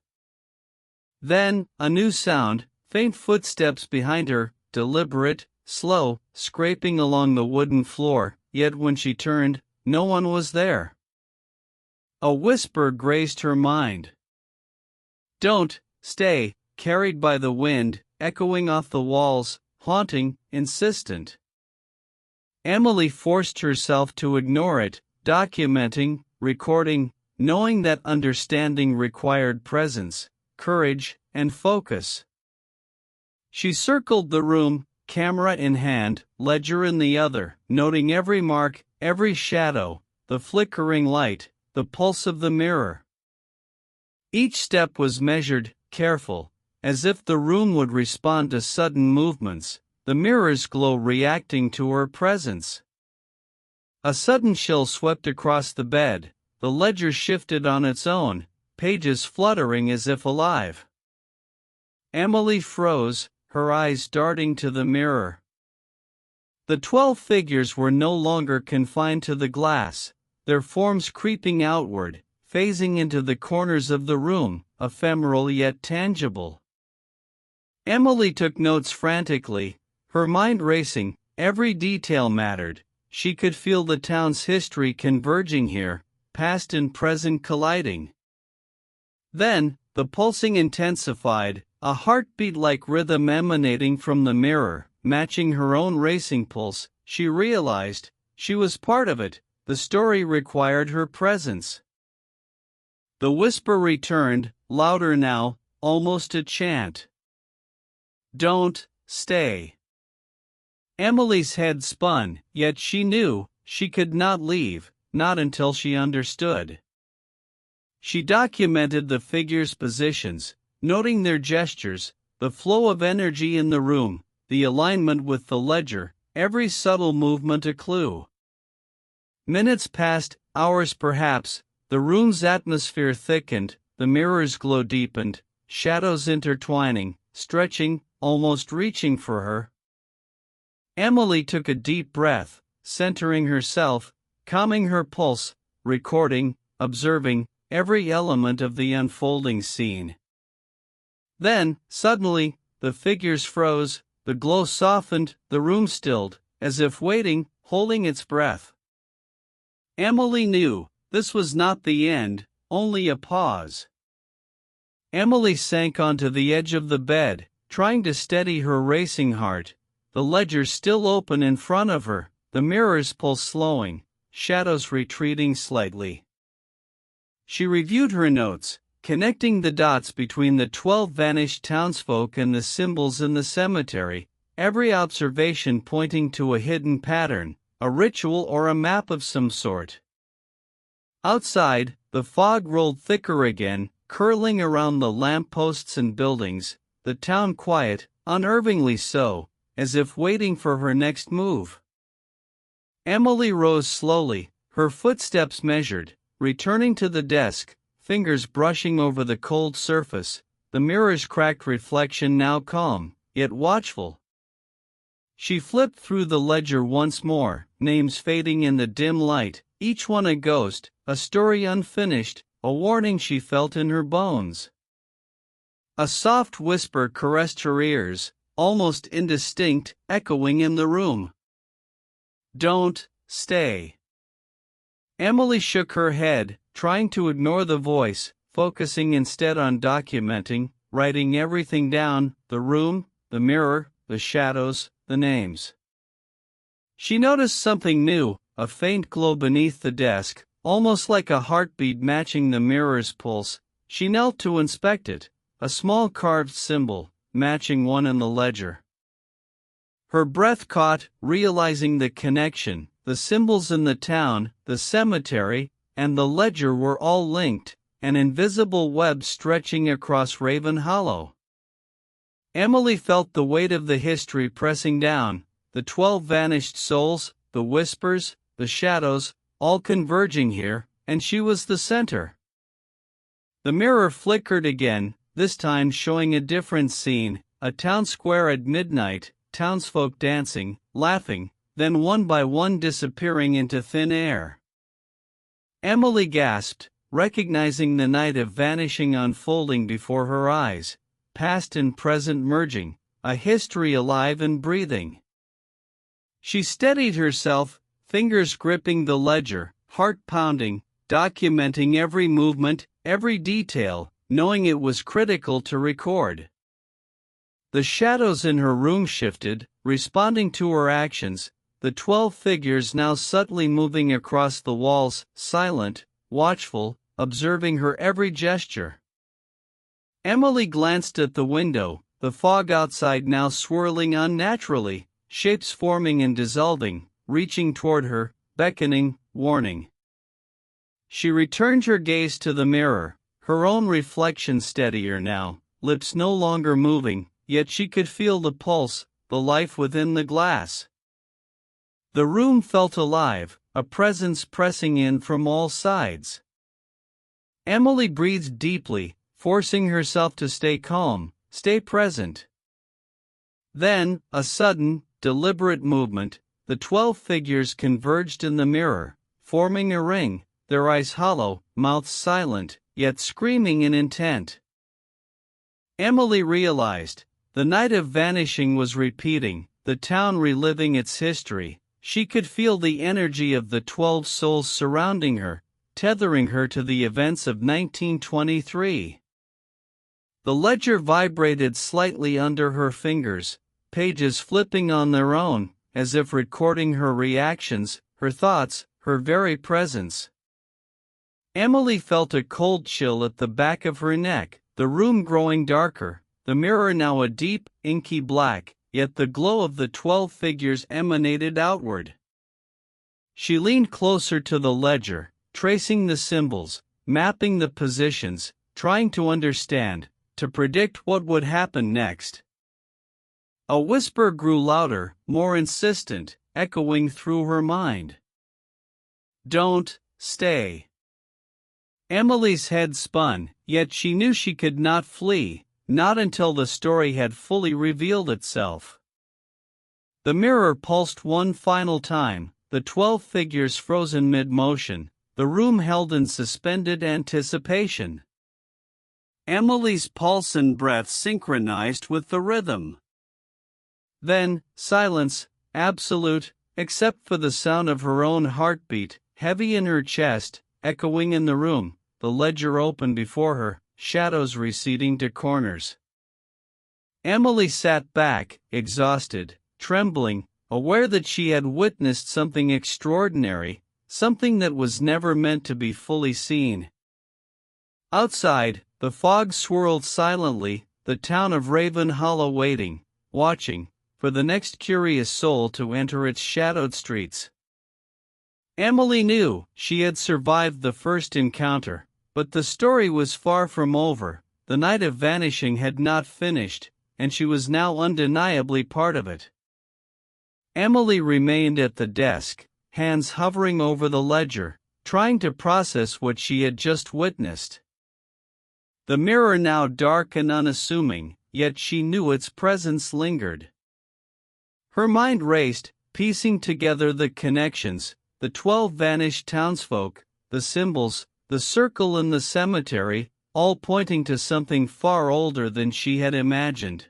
Then, a new sound, faint footsteps behind her, deliberate, slow, scraping along the wooden floor, yet when she turned, no one was there. A whisper grazed her mind. "Don't stay," carried by the wind, echoing off the walls, haunting, insistent. Emily forced herself to ignore it, documenting, recording, knowing that understanding required presence, courage, and focus. She circled the room, camera in hand, ledger in the other, noting every mark, every shadow, the flickering light, the pulse of the mirror. Each step was measured, careful, as if the room would respond to sudden movements, the mirror's glow reacting to her presence. A sudden chill swept across the bed, the ledger shifted on its own, pages fluttering as if alive. Emily froze, her eyes darting to the mirror. The 12 figures were no longer confined to the glass, their forms creeping outward, phasing into the corners of the room, ephemeral yet tangible. Emily took notes frantically, her mind racing, every detail mattered. She could feel the town's history converging here, past and present colliding. Then, the pulsing intensified, a heartbeat-like rhythm emanating from the mirror, matching her own racing pulse. She realized she was part of it. The story required her presence. The whisper returned, louder now, almost a chant. "Don't stay." Emily's head spun, yet she knew she could not leave, not until she understood. She documented the figures' positions, noting their gestures, the flow of energy in the room, the alignment with the ledger, every subtle movement a clue. Minutes passed, hours perhaps, the room's atmosphere thickened, the mirror's glow deepened, shadows intertwining, stretching, almost reaching for her. Emily took a deep breath, centering herself, calming her pulse, recording, observing, every element of the unfolding scene. Then, suddenly, the figures froze, the glow softened, the room stilled, as if waiting, holding its breath. Emily knew, this was not the end, only a pause. Emily sank onto the edge of the bed, trying to steady her racing heart, the ledger still open in front of her, the mirror's pulse slowing, shadows retreating slightly. She reviewed her notes, connecting the dots between the 12 vanished townsfolk and the symbols in the cemetery, every observation pointing to a hidden pattern, a ritual or a map of some sort. Outside, the fog rolled thicker again, curling around the lampposts and buildings, the town quiet, unnervingly so, as if waiting for her next move. Emily rose slowly, her footsteps measured, returning to the desk, fingers brushing over the cold surface, the mirror's cracked reflection now calm, yet watchful. She flipped through the ledger once more, names fading in the dim light, each one a ghost, a story unfinished, a warning she felt in her bones. A soft whisper caressed her ears, almost indistinct, echoing in the room. "Don't stay." Emily shook her head, trying to ignore the voice, focusing instead on documenting, writing everything down, the room, the mirror, the shadows, the names. She noticed something new, a faint glow beneath the desk, almost like a heartbeat matching the mirror's pulse. She knelt to inspect it, a small carved symbol, matching one in the ledger. Her breath caught, realizing the connection. The symbols in the town, the cemetery, and the ledger were all linked, an invisible web stretching across Raven Hollow. Emily felt the weight of the history pressing down, the 12 vanished souls, the whispers, the shadows, all converging here, and she was the center. The mirror flickered again, this time showing a different scene, a town square at midnight, townsfolk dancing, laughing, then one by one disappearing into thin air. Emily gasped, recognizing the night of vanishing unfolding before her eyes, past and present merging, a history alive and breathing. She steadied herself, fingers gripping the ledger, heart pounding, documenting every movement, every detail, knowing it was critical to record. The shadows in her room shifted, responding to her actions, the 12 figures now subtly moving across the walls, silent, watchful, observing her every gesture. Emily glanced at the window, the fog outside now swirling unnaturally, shapes forming and dissolving, reaching toward her, beckoning, warning. She returned her gaze to the mirror, her own reflection steadier now, lips no longer moving, yet she could feel the pulse, the life within the glass. The room felt alive, a presence pressing in from all sides. Emily breathed deeply, forcing herself to stay calm, stay present. Then, a sudden, deliberate movement, the 12 figures converged in the mirror, forming a ring, their eyes hollow, mouths silent, yet screaming in intent. Emily realized, the night of vanishing was repeating, the town reliving its history. She could feel the energy of the 12 souls surrounding her, tethering her to the events of 1923. The ledger vibrated slightly under her fingers, pages flipping on their own, as if recording her reactions, her thoughts, her very presence. Emily felt a cold chill at the back of her neck, the room growing darker, the mirror now a deep, inky black, yet the glow of the 12 figures emanated outward. She leaned closer to the ledger, tracing the symbols, mapping the positions, trying to understand, to predict what would happen next. A whisper grew louder, more insistent, echoing through her mind. "Don't stay." Emily's head spun, yet she knew she could not flee, not until the story had fully revealed itself. The mirror pulsed one final time, the 12 figures frozen mid-motion, the room held in suspended anticipation. Emily's pulse and breath synchronized with the rhythm. Then, silence, absolute, except for the sound of her own heartbeat, heavy in her chest, echoing in the room, the ledger open before her, shadows receding to corners. Emily sat back, exhausted, trembling, aware that she had witnessed something extraordinary, something that was never meant to be fully seen. Outside, the fog swirled silently, the town of Raven Hollow waiting, watching, for the next curious soul to enter its shadowed streets. Emily knew she had survived the first encounter, but the story was far from over. The Night of Vanishing had not finished, and she was now undeniably part of it. Emily remained at the desk, hands hovering over the ledger, trying to process what she had just witnessed. The mirror now dark and unassuming, yet she knew its presence lingered. Her mind raced, piecing together the connections, the 12 vanished townsfolk, the symbols, the circle in the cemetery, all pointing to something far older than she had imagined.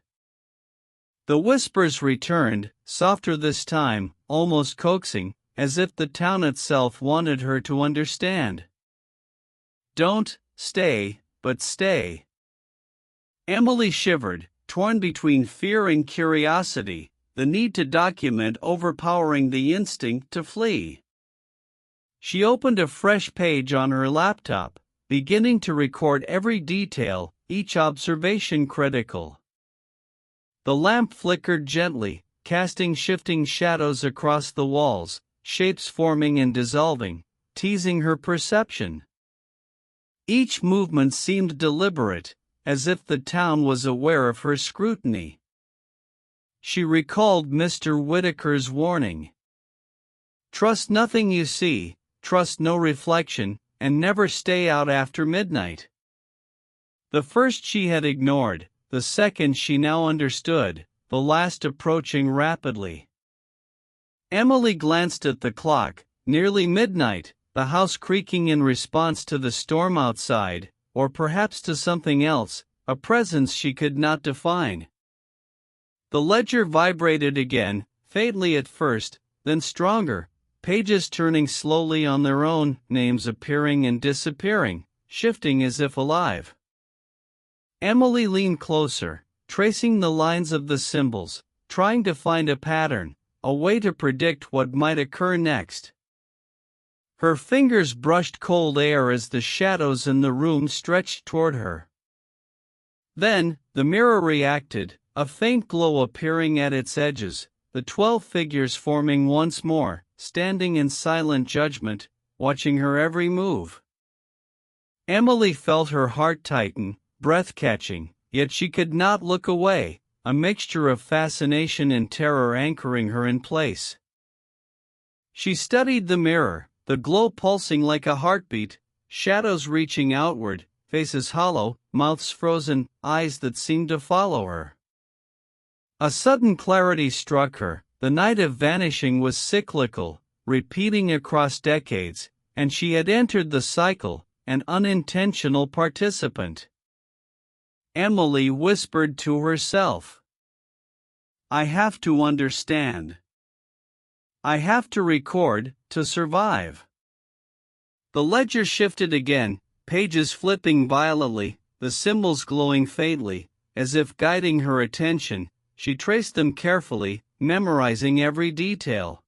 The whispers returned, softer this time, almost coaxing, as if the town itself wanted her to understand. "Don't stay, but stay." Emily shivered, torn between fear and curiosity, the need to document overpowering the instinct to flee. She opened a fresh page on her laptop, beginning to record every detail, each observation critical. The lamp flickered gently, casting shifting shadows across the walls, shapes forming and dissolving, teasing her perception. Each movement seemed deliberate, as if the town was aware of her scrutiny. She recalled Mr. Whitaker's warning. "Trust nothing you see, trust no reflection, and never stay out after midnight." The first she had ignored, the second she now understood, the last approaching rapidly. Emily glanced at the clock, nearly midnight, the house creaking in response to the storm outside, or perhaps to something else, a presence she could not define. The ledger vibrated again, faintly at first, then stronger, pages turning slowly on their own, names appearing and disappearing, shifting as if alive. Emily leaned closer, tracing the lines of the symbols, trying to find a pattern, a way to predict what might occur next. Her fingers brushed cold air as the shadows in the room stretched toward her. Then, the mirror reacted, a faint glow appearing at its edges, the 12 figures forming once more, standing in silent judgment, watching her every move. Emily felt her heart tighten, breath catching, yet she could not look away, a mixture of fascination and terror anchoring her in place. She studied the mirror, the glow pulsing like a heartbeat, shadows reaching outward, faces hollow, mouths frozen, eyes that seemed to follow her. A sudden clarity struck her. The Night of Vanishing was cyclical, repeating across decades, and she had entered the cycle, an unintentional participant. Emily whispered to herself, "I have to understand. I have to record, to survive." The ledger shifted again, pages flipping violently, the symbols glowing faintly, as if guiding her attention. She traced them carefully, memorizing every detail.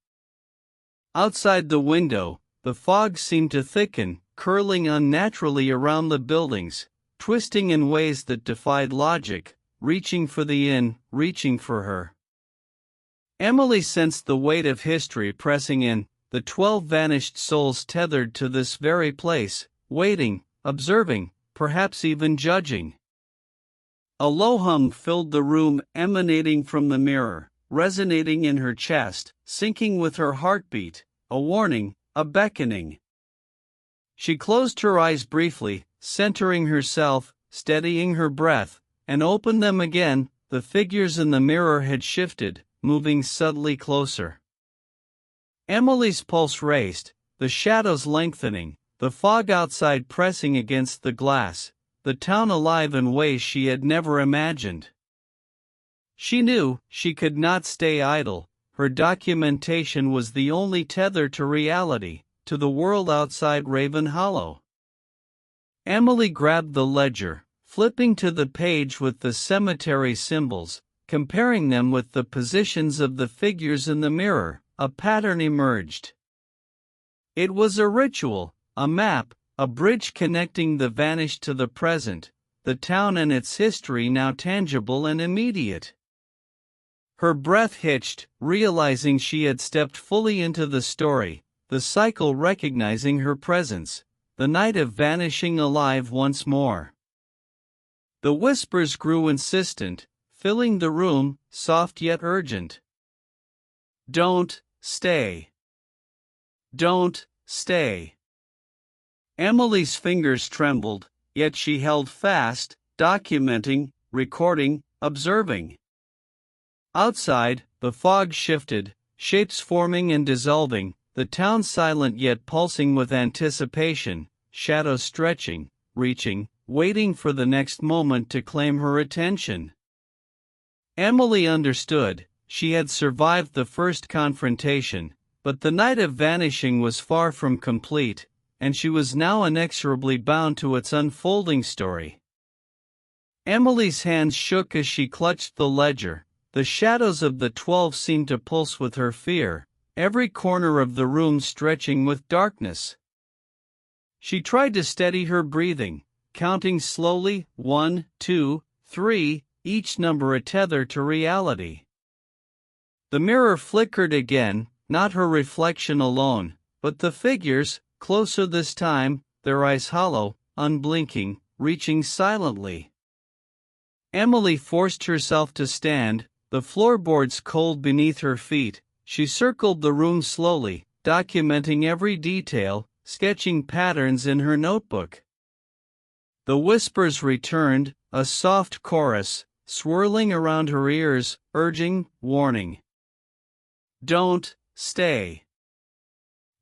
Outside the window, the fog seemed to thicken, curling unnaturally around the buildings, twisting in ways that defied logic, reaching for the inn, reaching for her. Emily sensed the weight of history pressing in, the 12 vanished souls tethered to this very place, waiting, observing, perhaps even judging. A low hum filled the room, emanating from the mirror, resonating in her chest, syncing with her heartbeat, a warning, a beckoning. She closed her eyes briefly, centering herself, steadying her breath, and opened them again. The figures in the mirror had shifted, moving subtly closer. Emily's pulse raced, the shadows lengthening, the fog outside pressing against the glass, the town alive in ways she had never imagined. She knew she could not stay idle. Her documentation was the only tether to reality, to the world outside Raven Hollow. Emily grabbed the ledger, flipping to the page with the cemetery symbols, comparing them with the positions of the figures in the mirror. A pattern emerged. It was a ritual, a map, a bridge connecting the vanished to the present, the town and its history now tangible and immediate. Her breath hitched, realizing she had stepped fully into the story, the cycle recognizing her presence, the Night of Vanishing alive once more. The whispers grew insistent, filling the room, soft yet urgent. Don't stay. Don't stay. Emily's fingers trembled, yet she held fast, documenting, recording, observing. Outside, the fog shifted, shapes forming and dissolving, the town silent yet pulsing with anticipation, shadows stretching, reaching, waiting for the next moment to claim her attention. Emily understood. She had survived the first confrontation, but the Night of Vanishing was far from complete, and she was now inexorably bound to its unfolding story. Emily's hands shook as she clutched the ledger. The shadows of the 12 seemed to pulse with her fear, every corner of the room stretching with darkness. She tried to steady her breathing, counting slowly, 1, 2, 3, each number a tether to reality. The mirror flickered again, not her reflection alone, but the figures, closer this time, their eyes hollow, unblinking, reaching silently. Emily forced herself to stand, the floorboards cold beneath her feet. She circled the room slowly, documenting every detail, sketching patterns in her notebook. The whispers returned, a soft chorus, swirling around her ears, urging, warning. Don't stay.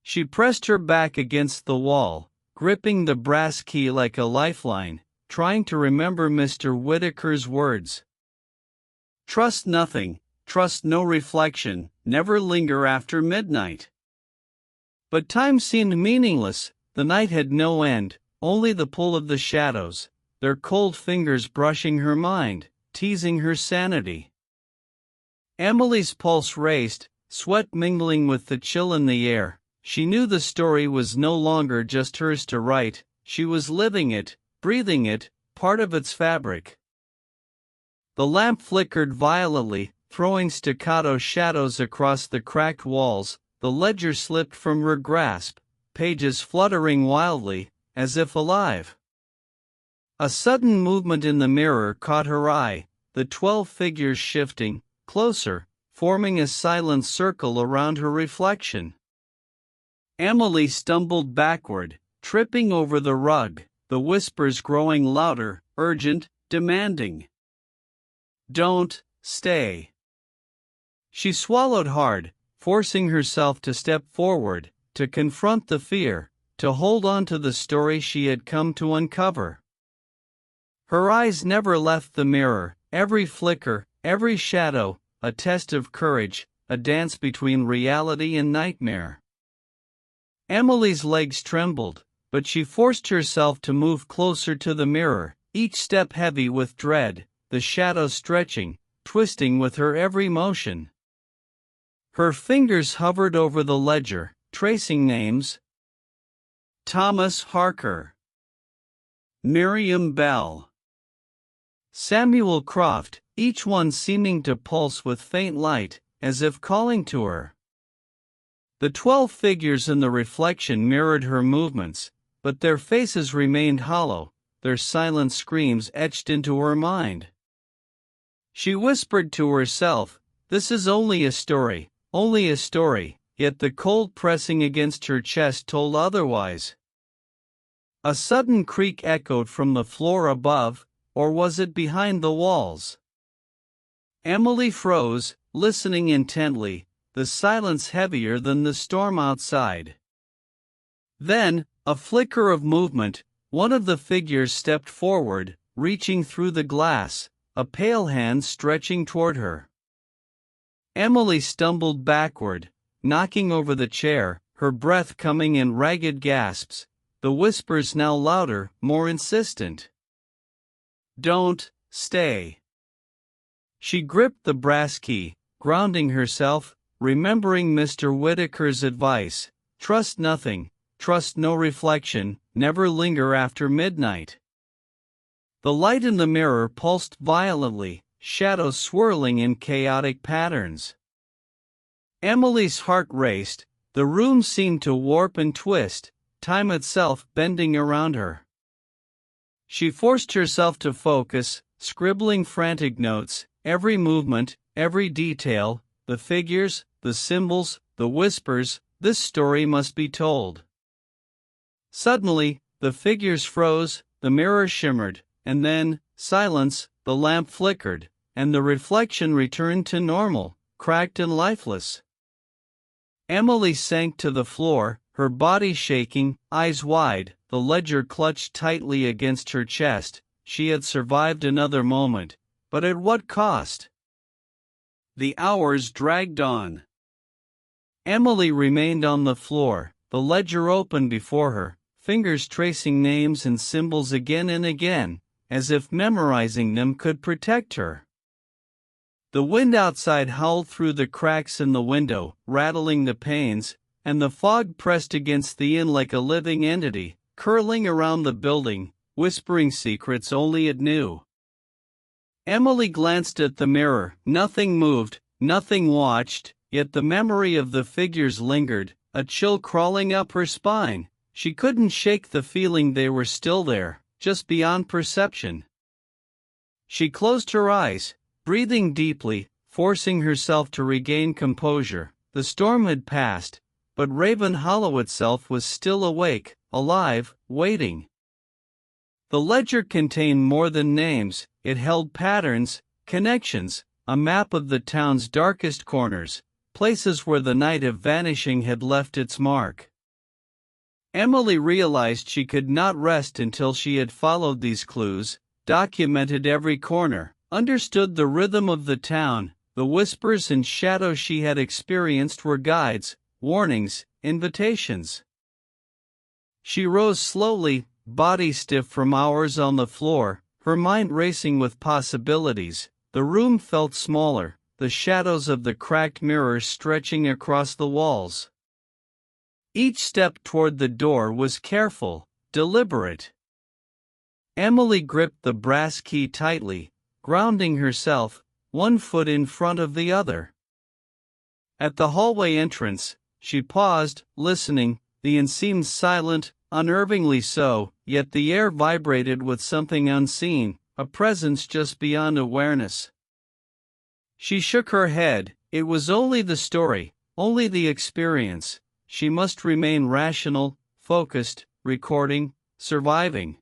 She pressed her back against the wall, gripping the brass key like a lifeline, trying to remember Mr. Whitaker's words. Trust nothing, trust no reflection, never linger after midnight. But time seemed meaningless, the night had no end, only the pull of the shadows, their cold fingers brushing her mind, teasing her sanity. Emily's pulse raced, sweat mingling with the chill in the air. She knew the story was no longer just hers to write, she was living it, breathing it, part of its fabric. The lamp flickered violently, throwing staccato shadows across the cracked walls. The ledger slipped from her grasp, pages fluttering wildly, as if alive. A sudden movement in the mirror caught her eye, the 12 figures shifting, closer, forming a silent circle around her reflection. Emily stumbled backward, tripping over the rug, the whispers growing louder, urgent, demanding. Don't stay. She swallowed hard, forcing herself to step forward, to confront the fear, to hold on to the story she had come to uncover. Her eyes never left the mirror, every flicker, every shadow, a test of courage, a dance between reality and nightmare. Emily's legs trembled, but she forced herself to move closer to the mirror, each step heavy with dread, the shadows stretching, twisting with her every motion. Her fingers hovered over the ledger, tracing names. Thomas Harker, Miriam Bell, Samuel Croft, each one seeming to pulse with faint light, as if calling to her. The 12 figures in the reflection mirrored her movements, but their faces remained hollow, their silent screams etched into her mind. She whispered to herself, "This is only a story, yet the cold pressing against her chest told otherwise. A sudden creak echoed from the floor above, or was it behind the walls? Emily froze, listening intently, the silence heavier than the storm outside. Then, a flicker of movement, one of the figures stepped forward, reaching through the glass, a pale hand stretching toward her. Emily stumbled backward, knocking over the chair, her breath coming in ragged gasps, the whispers now louder, more insistent. "Don't stay." She gripped the brass key, grounding herself, remembering Mr. Whitaker's advice, "Trust nothing, trust no reflection, never linger after midnight." The light in the mirror pulsed violently, shadows swirling in chaotic patterns. Emily's heart raced, the room seemed to warp and twist, time itself bending around her. She forced herself to focus, scribbling frantic notes, every movement, every detail, the figures, the symbols, the whispers, this story must be told. Suddenly, the figures froze, the mirror shimmered, and then, silence, the lamp flickered, and the reflection returned to normal, cracked and lifeless. Emily sank to the floor, her body shaking, eyes wide, the ledger clutched tightly against her chest. She had survived another moment, but at what cost? The hours dragged on. Emily remained on the floor, the ledger open before her, fingers tracing names and symbols again and again, as if memorizing them could protect her. The wind outside howled through the cracks in the window, rattling the panes, and the fog pressed against the inn like a living entity, curling around the building, whispering secrets only it knew. Emily glanced at the mirror. Nothing moved, nothing watched, yet the memory of the figures lingered, a chill crawling up her spine. She couldn't shake the feeling they were still there, just beyond perception. She closed her eyes, breathing deeply, forcing herself to regain composure. The storm had passed, but Raven Hollow itself was still awake, alive, waiting. The ledger contained more than names, it held patterns, connections, a map of the town's darkest corners, places where the Night of Vanishing had left its mark. Emily realized she could not rest until she had followed these clues, documented every corner, understood the rhythm of the town. The whispers and shadows she had experienced were guides, warnings, invitations. She rose slowly, body stiff from hours on the floor, her mind racing with possibilities. The room felt smaller, the shadows of the cracked mirrors stretching across the walls. Each step toward the door was careful, deliberate. Emily gripped the brass key tightly, grounding herself, one foot in front of the other. At the hallway entrance, she paused, listening. The inn seemed silent, unnervingly so, yet the air vibrated with something unseen, a presence just beyond awareness. She shook her head. It was only the story, only the experience. She must remain rational, focused, recording, surviving.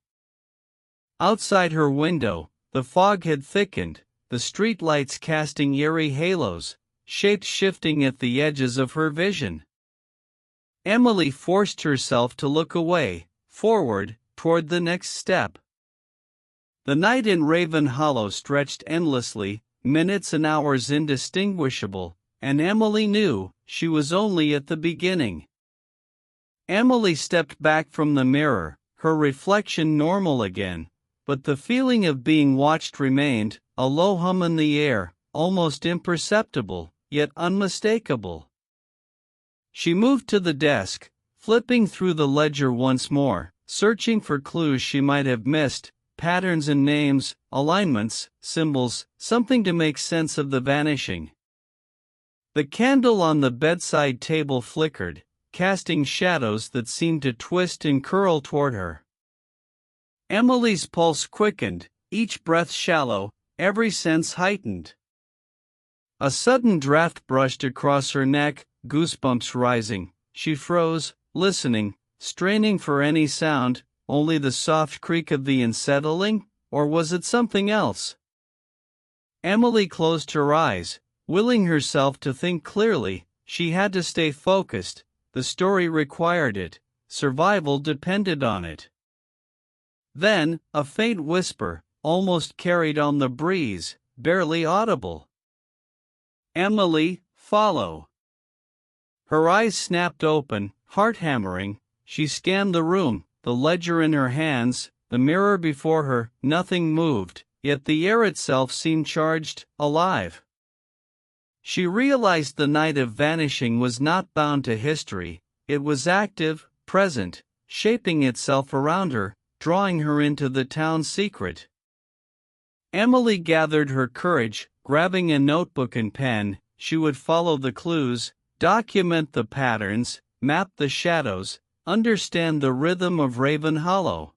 Outside her window, the fog had thickened, the street lights casting eerie halos, shapes shifting at the edges of her vision. Emily forced herself to look away, forward, toward the next step. The night in Raven Hollow stretched endlessly, minutes and hours indistinguishable, and Emily knew she was only at the beginning. Emily stepped back from the mirror, her reflection normal again, but the feeling of being watched remained, a low hum in the air, almost imperceptible, yet unmistakable. She moved to the desk, flipping through the ledger once more, searching for clues she might have missed, patterns and names, alignments, symbols, something to make sense of the vanishing. The candle on the bedside table flickered, casting shadows that seemed to twist and curl toward her. Emily's pulse quickened, each breath shallow, every sense heightened. A sudden draft brushed across her neck, goosebumps rising. She froze, listening, straining for any sound, only the soft creak of the unsettling, or was it something else? Emily closed her eyes, willing herself to think clearly. She had to stay focused, the story required it, survival depended on it. Then, a faint whisper, almost carried on the breeze, barely audible. Emily, follow. Her eyes snapped open, heart hammering. She scanned the room, the ledger in her hands, the mirror before her. Nothing moved, yet the air itself seemed charged, alive. She realized the Night of Vanishing was not bound to history. It was active, present, shaping itself around her, drawing her into the town's secret. Emily gathered her courage, grabbing a notebook and pen. She would follow the clues, document the patterns, map the shadows, understand the rhythm of Raven Hollow.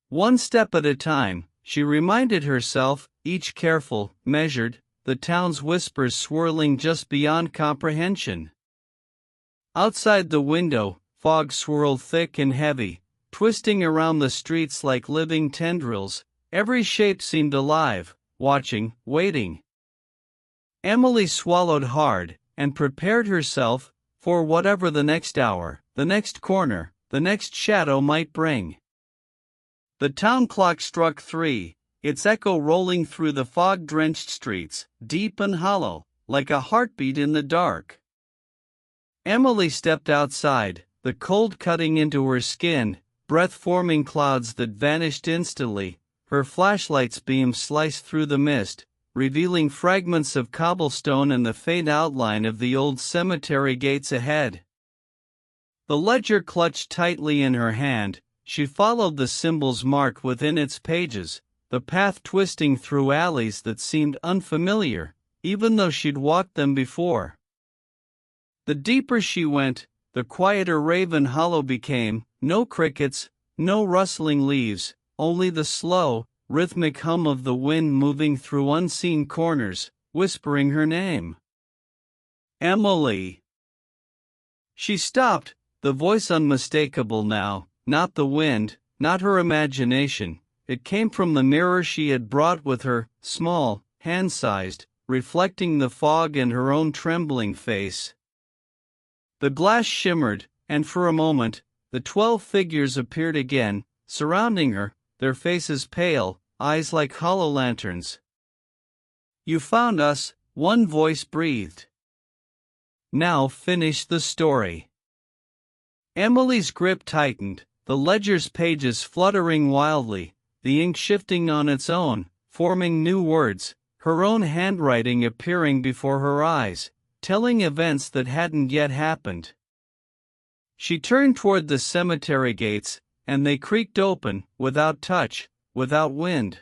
One step at a time, she reminded herself, each careful, measured, the town's whispers swirling just beyond comprehension. Outside the window, fog swirled thick and heavy, twisting around the streets like living tendrils. Every shape seemed alive, watching, waiting. Emily swallowed hard, and prepared herself for whatever the next hour, the next corner, the next shadow might bring. The town clock struck 3, its echo rolling through the fog-drenched streets, deep and hollow, like a heartbeat in the dark. Emily stepped outside, the cold cutting into her skin, breath-forming clouds that vanished instantly. Her flashlight's beam sliced through the mist, revealing fragments of cobblestone and the faint outline of the old cemetery gates ahead. The ledger clutched tightly in her hand. She followed the symbols marked within its pages, the path twisting through alleys that seemed unfamiliar, even though she'd walked them before. The deeper she went, the quieter Raven Hollow became. No crickets, no rustling leaves, only the slow, rhythmic hum of the wind moving through unseen corners, whispering her name. Emily. She stopped, the voice unmistakable now, not the wind, not her imagination. It came from the mirror she had brought with her, small, hand-sized, reflecting the fog and her own trembling face. The glass shimmered, and for a moment, the 12 figures appeared again, surrounding her, their faces pale, eyes like hollow lanterns. You found us, one voice breathed. Now finish the story. Emily's grip tightened, the ledger's pages fluttering wildly, the ink shifting on its own, forming new words, her own handwriting appearing before her eyes, telling events that hadn't yet happened. She turned toward the cemetery gates, and they creaked open, without touch, without wind.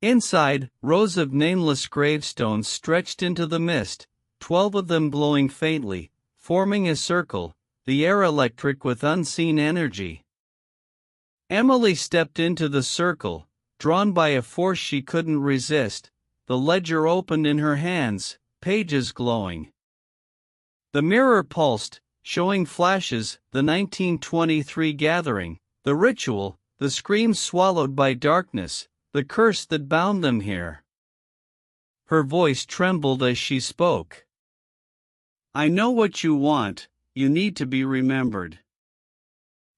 Inside, rows of nameless gravestones stretched into the mist, 12 of them glowing faintly, forming a circle, the air electric with unseen energy. Emily stepped into the circle, drawn by a force she couldn't resist. The ledger opened in her hands, pages glowing. The mirror pulsed, showing flashes, the 1923 gathering, the ritual, the screams swallowed by darkness, the curse that bound them here. Her voice trembled as she spoke. I know what you want, you need to be remembered.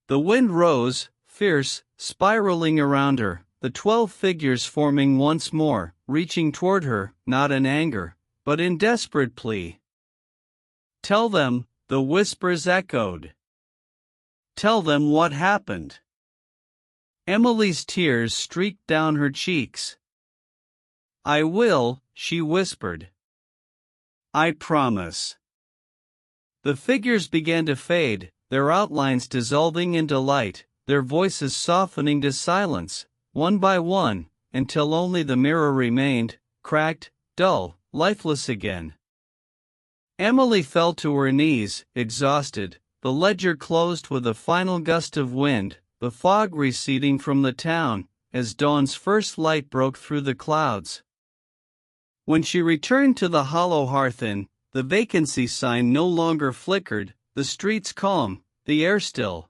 The wind rose, fierce, spiraling around her, the 12 figures forming once more, reaching toward her, not in anger, but in desperate plea. Tell them, the whispers echoed. Tell them what happened. Emily's tears streaked down her cheeks. I will, she whispered. I promise. The figures began to fade, their outlines dissolving into light, their voices softening to silence, one by one, until only the mirror remained, cracked, dull, lifeless again. Emily fell to her knees, exhausted, the ledger closed with a final gust of wind, the fog receding from the town, as dawn's first light broke through the clouds. When she returned to the Hollow Hearth Inn, the vacancy sign no longer flickered, the streets calm, the air still.